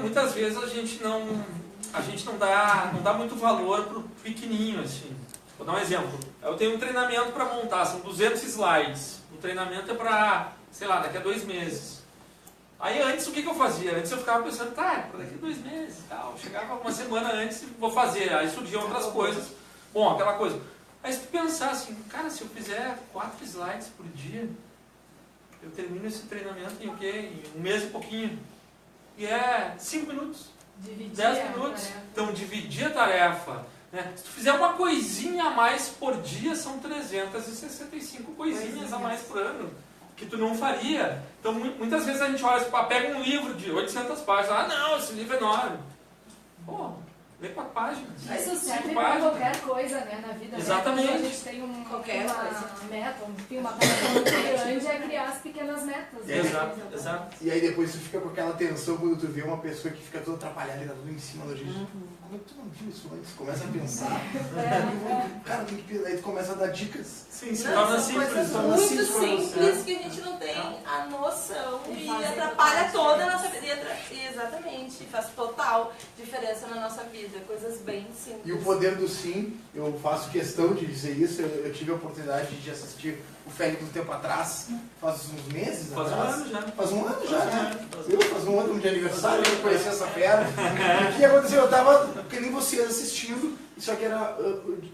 muitas vezes a gente não dá muito valor pro pequenininho, assim. Vou dar um exemplo. Eu tenho um treinamento para montar, são 200 slides. O treinamento é para, sei lá, daqui a 2 meses. Aí antes o que eu fazia? Antes eu ficava pensando, tá, daqui a 2 meses e tal. Chegava uma semana antes e vou fazer. Aí surgiam outras coisas. Bom, aquela coisa. Aí se tu pensar assim, cara, se eu fizer 4 slides por dia, eu termino esse treinamento em o quê? Em 1 mês e pouquinho. E é 5 minutos. 10 minutos. Então dividir a tarefa. Né? Se tu fizer uma coisinha a mais por dia, são 365 coisinhas a mais por ano. Que tu não faria. Então muitas vezes a gente olha, pega um livro de 800 páginas, ah não, esse livro é enorme. Pô, lê 4 páginas. Isso serve para qualquer coisa, né, na vida. Exatamente. Né? A gente tem uma meta, uma tarefa muito grande, é criar as pequenas metas. Né? Exato. E aí depois tu fica com aquela tensão quando tu vê uma pessoa que fica toda atrapalhada e tá tudo em cima da gente. Como é que tu não viu isso antes? Começa a pensar. Cara, tem que pensar. Aí tu começa a dar dicas. Sim, se torna simples. Coisas muito simples que a gente não tem a noção e atrapalha toda a nossa vida. Exatamente, faz total diferença na nossa vida. Coisas bem simples. E o poder do sim, eu faço questão de dizer isso. Eu tive a oportunidade de assistir o Félix um tempo atrás, faz uns meses atrás. Faz um ano já, né? Faz um ano de aniversário, eu conheci essa fera. O que aconteceu? Eu tava, que nem vocês, assistindo, só que era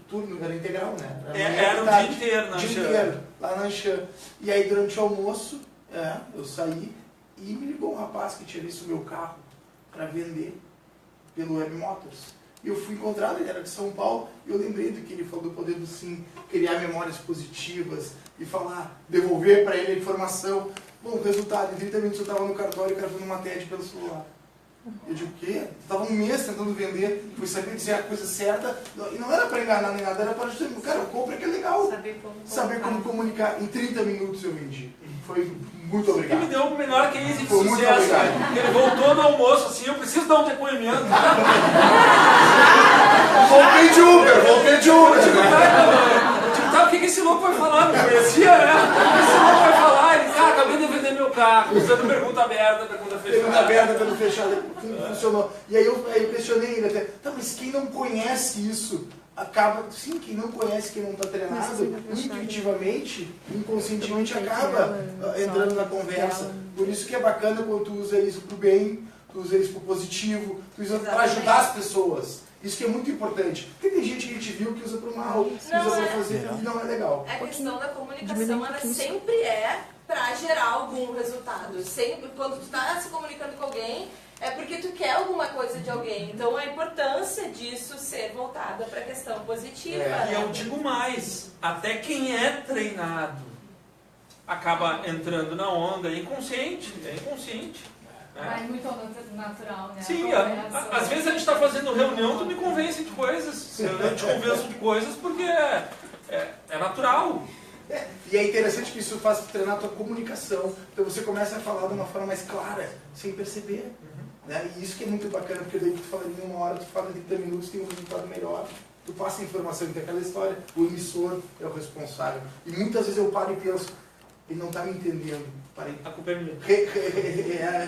turno, era integral, né? Era o dia inteiro na Anshan. Lá na Anshan. E aí durante o almoço, eu saí e me ligou um rapaz que tinha visto o meu carro para vender pelo Web Motors. E eu fui encontrado, ele era de São Paulo, e eu lembrei do que ele falou do poder do sim, criar memórias positivas e falar, devolver para ele a informação. Bom, resultado, em 30 minutos eu estava no cartório e o cara fazendo uma TED pelo celular. Eu digo, o quê? Estava 1 mês tentando vender, fui saber dizer a coisa certa, e não era para enganar nem nada, era para dizer, cara, eu compro que é legal. Saber como comunicar. Em 30 minutos eu vendi. Foi muito obrigado. Ele me deu o melhor case de Foi sucesso. Ele voltou no almoço assim, eu preciso dar um depoimento. Voltei de Uber. Tá, o que esse louco vai falar? Não conhecia, né? O que esse louco vai falar? Ele, cara, acabei de vender meu carro, usando pergunta aberta, pergunta fechada. Pergunta aberta, pergunta fechada, como funcionou. E aí eu questionei ele até, tá, mas quem não conhece isso, acaba, sim, quem não conhece, quem não está treinado, intuitivamente, inconscientemente acaba entrando na conversa. Por isso que é bacana quando tu usa isso pro bem, tu usa isso pro positivo, tu usa para ajudar as pessoas. Isso que é muito importante. Porque tem gente que a gente viu que usa pro mal, que usa pra fazer, e não é legal. A questão da comunicação, ela sempre é para gerar algum resultado. Sempre, quando tu está se comunicando com alguém, é porque tu quer alguma coisa de alguém. Então a importância disso ser voltada para a questão positiva. E eu digo mais, até quem é treinado acaba entrando na onda, é inconsciente. Vai muito natural, né? Sim, às vezes a gente está fazendo reunião, tu me convence de coisas. Eu te convenço de coisas porque é natural. E é interessante que isso faz treinar a tua comunicação. Então você começa a falar de uma forma mais clara, sem perceber. Né? E isso que é muito bacana, porque daí tu fala em 1 hora, tu fala em 30 minutos, tem um resultado melhor. Tu passa a informação, tem aquela história, o emissor é o responsável. E muitas vezes eu paro e penso, ele não está me entendendo. Parei. A culpa é minha.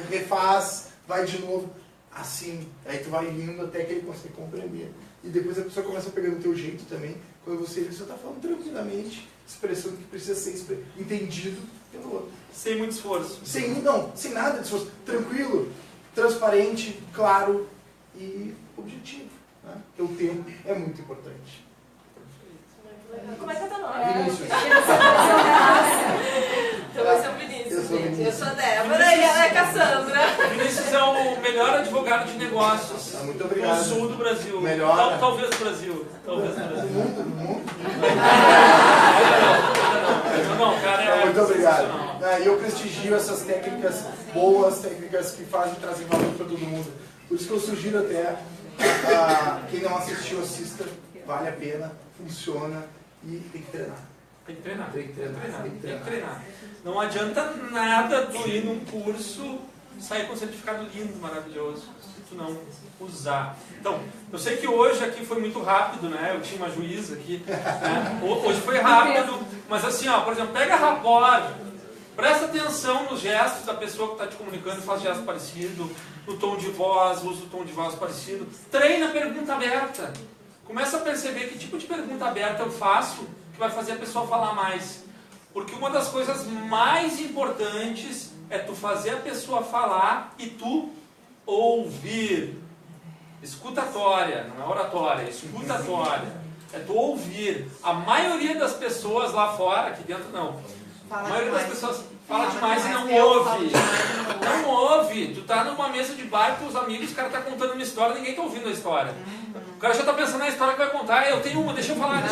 Refaz, vai de novo. Assim, aí tu vai indo até que ele consegue compreender. E depois a pessoa começa a pegar o teu jeito também. Quando você está falando tranquilamente, expressando que precisa ser entendido pelo outro. Sem muito esforço. Sem nada de esforço. Tranquilo, transparente, claro e objetivo. Né? Porque o tempo é muito importante. Como é que é teu nome? Vinícius. Então esse é o Vinícius, gente. Eu sou a Débora e ela é a Cassandra. Vinícius é o melhor advogado de negócios muito obrigado. do sul do Brasil. Melhor. Talvez do Brasil. Talvez do Brasil. No mundo? Não, cara, muito obrigado. E eu prestigio essas técnicas boas, técnicas que trazem valor para todo mundo. Por isso que eu sugiro até Quem não assistiu, assista. Vale a pena, funciona e tem que treinar. Tem que treinar. Tem que treinar. Tem que treinar. Não adianta nada tu ir num curso e sair com um certificado lindo, maravilhoso, se tu não usar. Então, eu sei que hoje aqui foi muito rápido, né? Eu tinha uma juíza aqui, né? Hoje foi rápido, mas assim, ó, por exemplo, pega a rapport, presta atenção nos gestos da pessoa que está te comunicando, faz gesto parecido, no tom de voz, usa o tom de voz parecido. Treina a pergunta aberta. Começa a perceber que tipo de pergunta aberta eu faço que vai fazer a pessoa falar mais. Porque uma das coisas mais importantes é tu fazer a pessoa falar e tu ouvir. Escutatória, não é oratória, é escutatória. É tu ouvir. A maioria das pessoas lá fora, aqui dentro não. A maioria das pessoas fala demais e não ouve. Não ouve. Tu tá numa mesa de bar com os amigos, o cara tá contando uma história, ninguém tá ouvindo a história. O cara já tá pensando na história que vai contar. Eu tenho uma, deixa eu falar.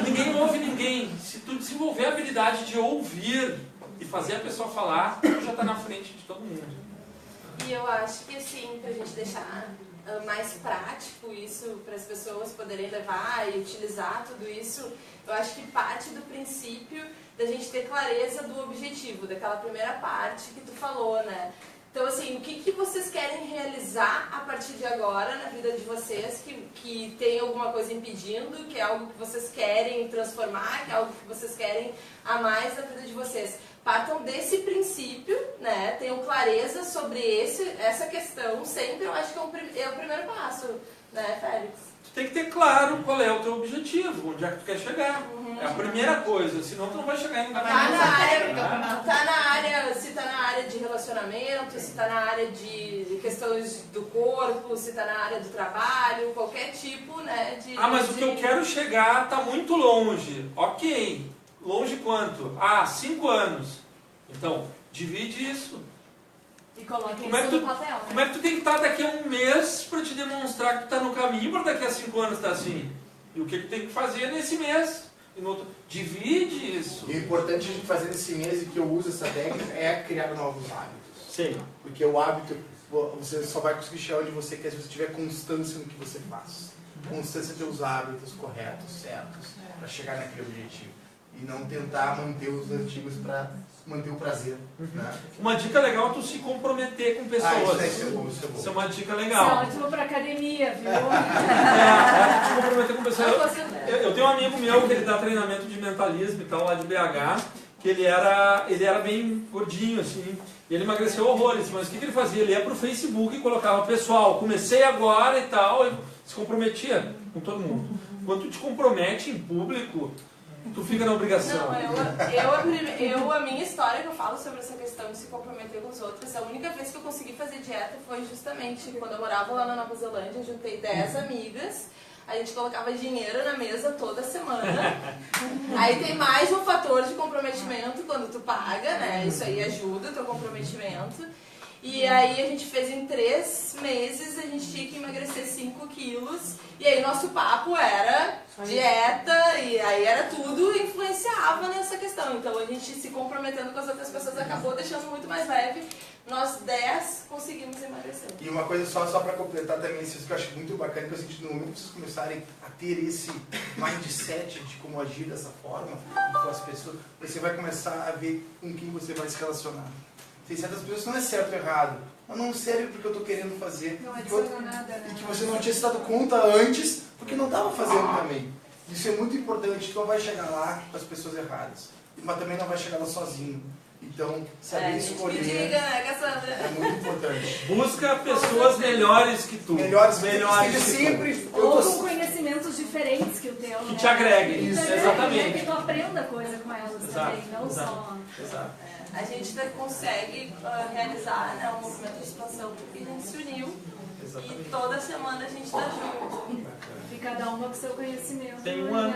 Ninguém ouve ninguém. Se tu desenvolver a habilidade de ouvir e fazer a pessoa falar, tu já tá na frente de todo mundo. E eu acho que assim, pra gente deixar mais prático isso, para as pessoas poderem levar e utilizar tudo isso, eu acho que parte do princípio da gente ter clareza do objetivo, daquela primeira parte que tu falou, né? Então, assim, o que vocês querem realizar a partir de agora na vida de vocês, que tem alguma coisa impedindo, que é algo que vocês querem transformar, que é algo que vocês querem a mais na vida de vocês. Partam desse princípio, né? Tenham clareza sobre essa questão sempre, eu acho que é o primeiro passo, né, Félix? Tu tem que ter claro qual é o teu objetivo, onde é que tu quer chegar. É a primeira coisa, senão tu não vai chegar em lugar nenhum. Se tá na área de relacionamento, se tá na área de questões do corpo, se tá na área do trabalho, qualquer tipo, né, de... Mas o que eu quero chegar tá muito longe. Ok. Longe quanto? 5 anos. Então, divide isso. E coloque Como é que isso tu, no papel, né? como é que tu tem que estar daqui a um mês para te demonstrar que tu tá no caminho para daqui a 5 anos estar assim? E o que tu tem que fazer nesse mês? E no outro? Divide isso. E o importante a gente fazer nesse mês e que eu uso essa técnica é criar novos hábitos. Sim. Porque o hábito, você só vai conseguir chegar onde você quer se você tiver constância no que você faz. Constância ter os hábitos corretos, certos, para chegar naquele objetivo. E não tentar manter os antigos para manter o prazer. Né? Uma dica legal é tu se comprometer com pessoas. Isso é bom, isso é bom. Isso é uma dica Isso legal. é ótimo pra academia, viu? Se comprometer com pessoas. Eu tenho um amigo meu que ele dá treinamento de mentalismo e tal, lá de BH, que ele era bem gordinho, assim, e ele emagreceu horrores, mas o que ele fazia? Ele ia pro Facebook e colocava, pessoal, comecei agora e tal, e se comprometia com todo mundo. Quando tu te compromete em público, tu fica na obrigação. Não, a minha história que eu falo sobre essa questão de se comprometer com os outros, a única vez que eu consegui fazer dieta foi justamente quando eu morava lá na Nova Zelândia, eu juntei 10 amigas, a gente colocava dinheiro na mesa toda semana. Aí tem mais um fator de comprometimento quando tu paga, né? Isso aí ajuda o teu comprometimento. E aí a gente fez em 3 meses, a gente tinha que emagrecer 5 quilos. E aí nosso papo era dieta, e aí era tudo, influenciava nessa questão. Então a gente se comprometendo com as outras pessoas acabou deixando muito mais leve. Nós 10 conseguimos emagrecer. E uma coisa só para completar também, isso que eu acho muito bacana, que eu senti no momento que vocês começarem a ter esse mindset de como agir dessa forma com as pessoas, você vai começar a ver com quem você vai se relacionar. Tem certas pessoas que não é certo ou errado, mas não serve porque eu estou querendo fazer. Não adiciona nada, né? E que você não tinha se dado conta antes, porque não estava fazendo também. Isso é muito importante, tu não vai chegar lá com as pessoas erradas, mas também não vai chegar lá sozinho. Então, saber escolher é muito importante. Busca pessoas melhores que tu. Melhores que sempre. Ou com conhecimentos diferentes que o teu, que né? te agreguem. Isso, exatamente. Que tu aprenda coisa com elas também, não só... Exato. A gente consegue realizar, né, um movimento de expansão porque a gente se uniu. Exatamente. E toda semana a gente está junto. E cada uma com seu conhecimento. Tem um ano,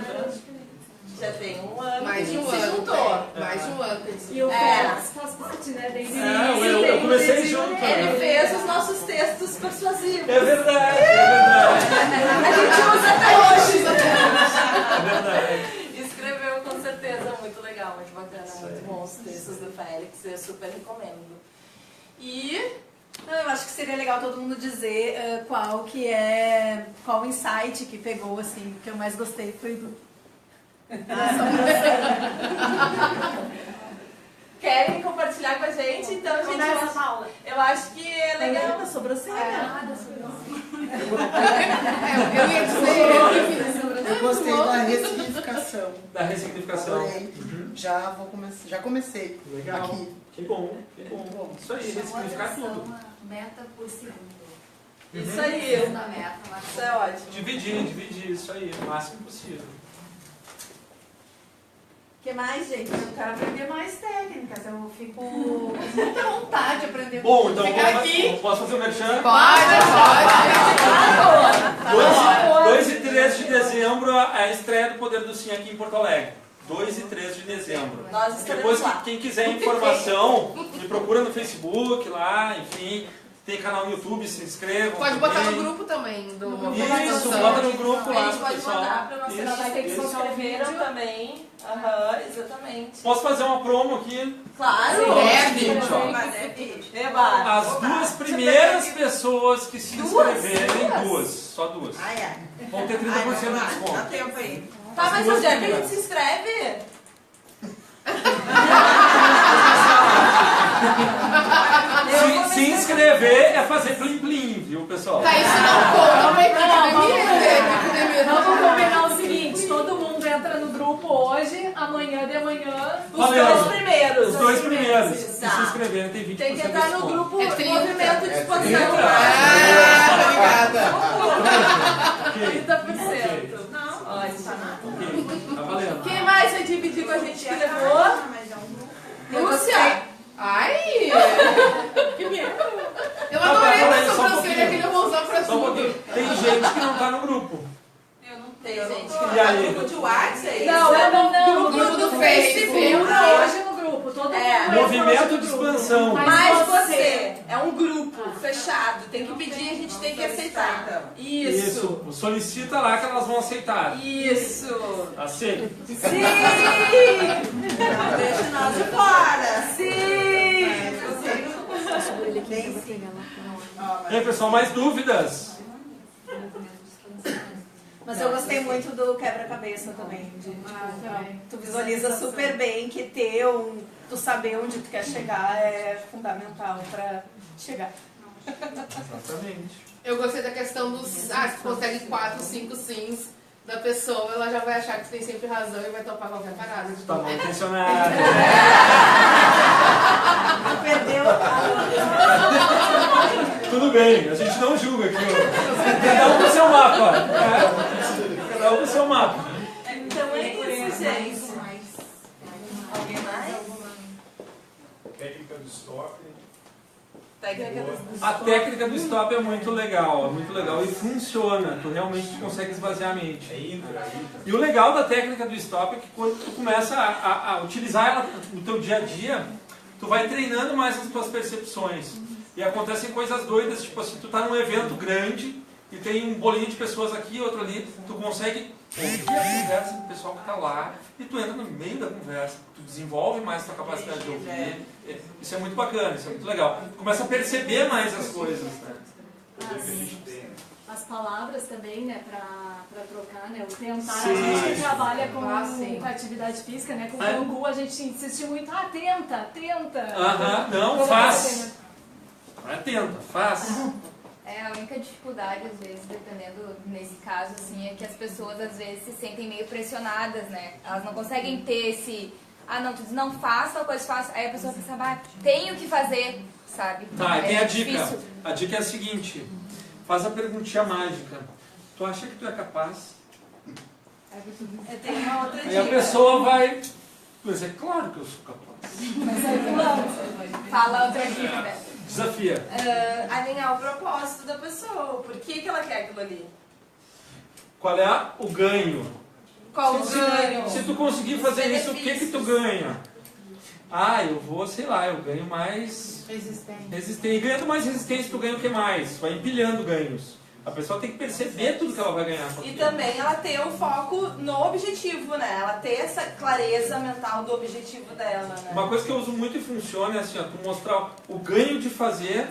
já tem um ano mais que um se ano, juntou. Mais um ano. E o Félix faz parte, né? Desde eu comecei junto. Ele fez os nossos textos persuasivos. É verdade, é verdade. A gente usa até hoje. É verdade. Escreveu com certeza, muito legal, muito bacana, muito bom os textos do Félix, eu super recomendo. E Eu acho que seria legal todo mundo dizer qual o insight que pegou, assim, que eu mais gostei foi do... Querem compartilhar com a gente? Então, gente, eu acho que é legal. Da sobrancelha. Eu ia dizer, eu gostei da ressignificação. Da ressignificação. Já vou começar, já comecei. Legal. Aqui. Que bom, que bom. Isso aí, ressignificar tudo. Meta por segundo. Isso aí. Isso é ótimo. Dividir, isso aí, o máximo possível. O que mais, gente? Eu quero aprender mais técnicas. Eu fico com muita vontade de aprender. Bom, então Ficar aqui. posso fazer o merchan? Pode. 2 e 3 de dezembro é a estreia do Poder do Sim aqui em Porto Alegre. 2 e 3 de dezembro. Nós estaremos Depois, lá. quem quiser informação, me procura no Facebook lá, enfim. Tem canal no YouTube, se inscrevam. Pode também. botar no grupo também. Isso, bota no grupo lá, A gente pode pessoal. mandar para nossa Isso, galera que se isso. inscreveram também. Aham, exatamente. Posso fazer uma promo aqui? Claro! Eba! As 2 primeiras pessoas que se inscreverem, só duas. Vão ter 30% de desconto. Dá tempo aí. Tá, mas onde é que a gente se inscreve? Se inscrever é fazer plim-plim, viu, pessoal? Tá, isso não conta, Vamos combinar o seguinte, todo mundo entra no grupo hoje, amanhã de manhã, Os dois primeiros. Os 2 primeiros que Tá. se inscreverem tem 20% Tem que de entrar no desconto. grupo trinta. Movimento de Expansão. 30%. Não, ótimo. Tá valendo. Quem mais vai dividir com a gente que levou? Lúcia! Ai! Que medo! Eu adorei Peraí, essa só um sobrancelha que pouquinho. eu vou usar pra Só um tudo. pouquinho. Tem gente que não tá no grupo. Tem gente E aí? Grupo de WhatsApp, é isso? Não, no grupo do Facebook. Entra hoje no grupo, todo mundo entra Movimento hoje no de grupo. expansão. Mas você é um grupo fechado, tem que pedir, a gente tem que aceitar. Isso. Solicita lá que elas vão aceitar. Isso. Aceita. Sim! Não deixa nós de fora. Sim! E aí, pessoal, mais dúvidas? Mas eu gostei muito do quebra-cabeça também. Tu visualiza super bem que tu saber onde tu quer chegar é fundamental pra chegar. Exatamente. Eu gostei da questão dos... se tu consegue 4, 5 sims da pessoa, ela já vai achar que tu tem sempre razão e vai topar qualquer parada. Tá mal intencionado. Perdeu. Tudo bem, a gente não julga aqui. Cada um com seu mapa. Cada um com seu mapa. Então é isso, gente. Alguém mais? Técnica do stop. A técnica do stop é muito legal e funciona. Tu realmente consegue esvaziar a mente. E o legal da técnica do stop é que quando tu começa a utilizar ela no teu dia a dia, tu vai treinando mais as tuas percepções. E acontecem coisas doidas, tipo assim, tu tá num evento grande e tem um bolinho de pessoas aqui, outro ali, tu consegue ouvir a conversa do pessoal que tá lá e tu entra no meio da conversa, tu desenvolve mais a tua capacidade de ouvir. Isso é muito bacana, isso é muito legal. Tu começa a perceber mais as coisas, né? As palavras também, né, pra trocar, né, o tentar, Sim. a gente que trabalha com sim. atividade física, né, com o Bangu, a gente insiste muito, tenta. Aham, não, faz. Tenta, faz. A única dificuldade, às vezes, dependendo, nesse caso, assim, é que as pessoas, às vezes, se sentem meio pressionadas, né? Elas não conseguem ter esse... não, tu diz, não faça tal coisa, faça. Aí a pessoa pensa, tenho que fazer, sabe? Tá, e tem a dica. difícil. A dica é a seguinte, faz a perguntinha mágica. Tu acha que tu é capaz? Tem uma outra Aí a dica. pessoa vai... Mas é claro que eu sou capaz. Fala outra dica, né? Desafia. Alinhar o propósito da pessoa. Por que ela quer aquilo ali? Qual é o ganho? Qual o ganho? Se tu conseguir fazer isso, o que tu ganha? Eu vou, sei lá, eu ganho mais resistência. E ganhando mais resistência, tu ganha o que mais? Vai empilhando ganhos. A pessoa tem que perceber tudo que ela vai ganhar. E também ela ter o foco no objetivo, né? Ela ter essa clareza mental do objetivo dela, né? Uma coisa que eu uso muito e funciona é assim, tu mostrar o ganho de fazer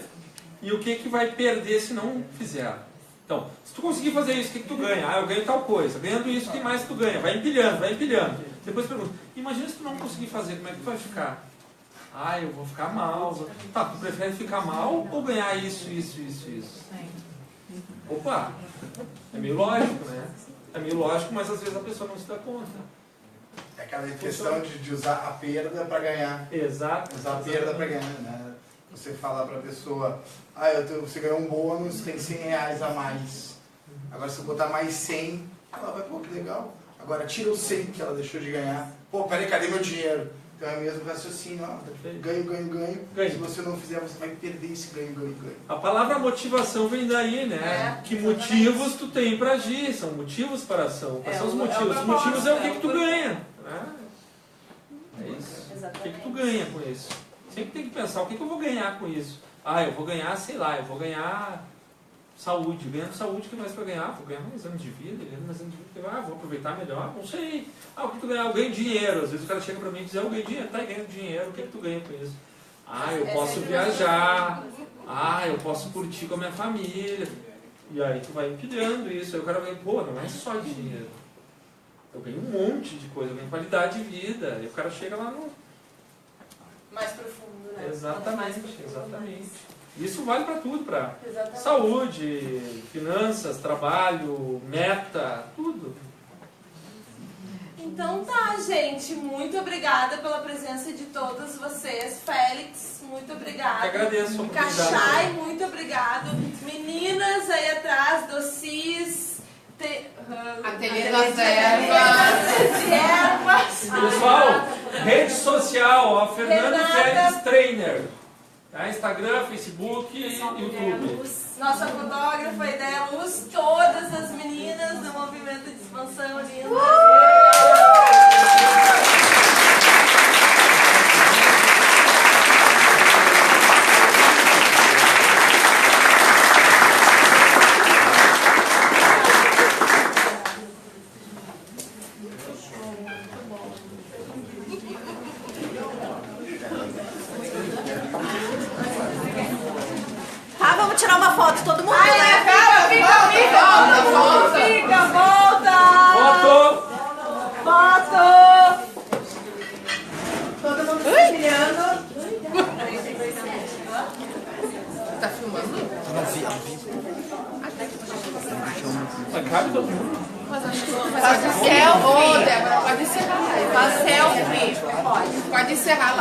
e o que que vai perder se não fizer. Então, se tu conseguir fazer isso, o que que tu ganha? Ah, eu ganho tal coisa. Ganhando isso, o que mais tu ganha? Vai empilhando, vai empilhando. Depois pergunta, imagina se tu não conseguir fazer, como é que tu vai ficar? Ah, eu vou ficar mal. Tá, tu prefere ficar mal ou ganhar isso? Opa, é meio lógico, né? É meio lógico, mas às vezes a pessoa não se dá conta. É aquela questão de usar a perda para ganhar. Exato. Usar a perda para ganhar, né? Você falar para a pessoa, você ganhou um bônus, tem 100 reais a mais. Agora se eu botar mais 100, ela vai, pô, que legal. Agora tira o 100 que ela deixou de ganhar. Pô, peraí, cadê meu dinheiro? Então é o mesmo raciocínio, ó. Ganho. Se você não fizer, você vai perder esse ganho. A palavra motivação vem daí, né? Que motivos tu tem para agir, são motivos para a ação. Quais são os motivos? Os motivos é o que tu ganha. Né? É isso. O que tu ganha com isso? Sempre tem que pensar, o que eu vou ganhar com isso? Ah, eu vou ganhar, sei lá, eu vou ganhar saúde. Ganhando saúde, o que mais para ganhar? Vou ganhar mais anos de vida, vou aproveitar melhor, não sei. Ah, o que tu ganhar? Eu ganho dinheiro. Às vezes o cara chega para mim e diz, eu ganho dinheiro. Tá, ganhando dinheiro, o que tu ganha com isso? Ah, eu posso viajar. Ah, eu posso curtir com a minha família. E aí tu vai empilhando isso. Aí o cara vai, pô, não é só dinheiro. Eu ganho um monte de coisa, eu ganho qualidade de vida. E o cara chega lá no... mais profundo, né? Exatamente. Isso vale para tudo, para saúde, finanças, trabalho, meta, tudo. Então tá, gente. Muito obrigada pela presença de todos vocês. Félix, muito obrigada. Eu agradeço a oportunidade. Cachai, muito obrigado. Meninas aí atrás, docis... Ateliê das Ervas. Pessoal, rede social, ó, Fernando Félix Trainer. Tá? Instagram, Facebook e YouTube. Nossa fotógrafa, Ideia Luz, todas as meninas do movimento de expansão linda. Vamos tirar uma foto, todo mundo, Ai, né? Volta! Todo mundo se empilhando. Tá filmando? Não vi. Cabe todo mundo. Mas acho que pode selfie. Ô, Débora, pode encerrar. Faz selfie. Pode encerrar.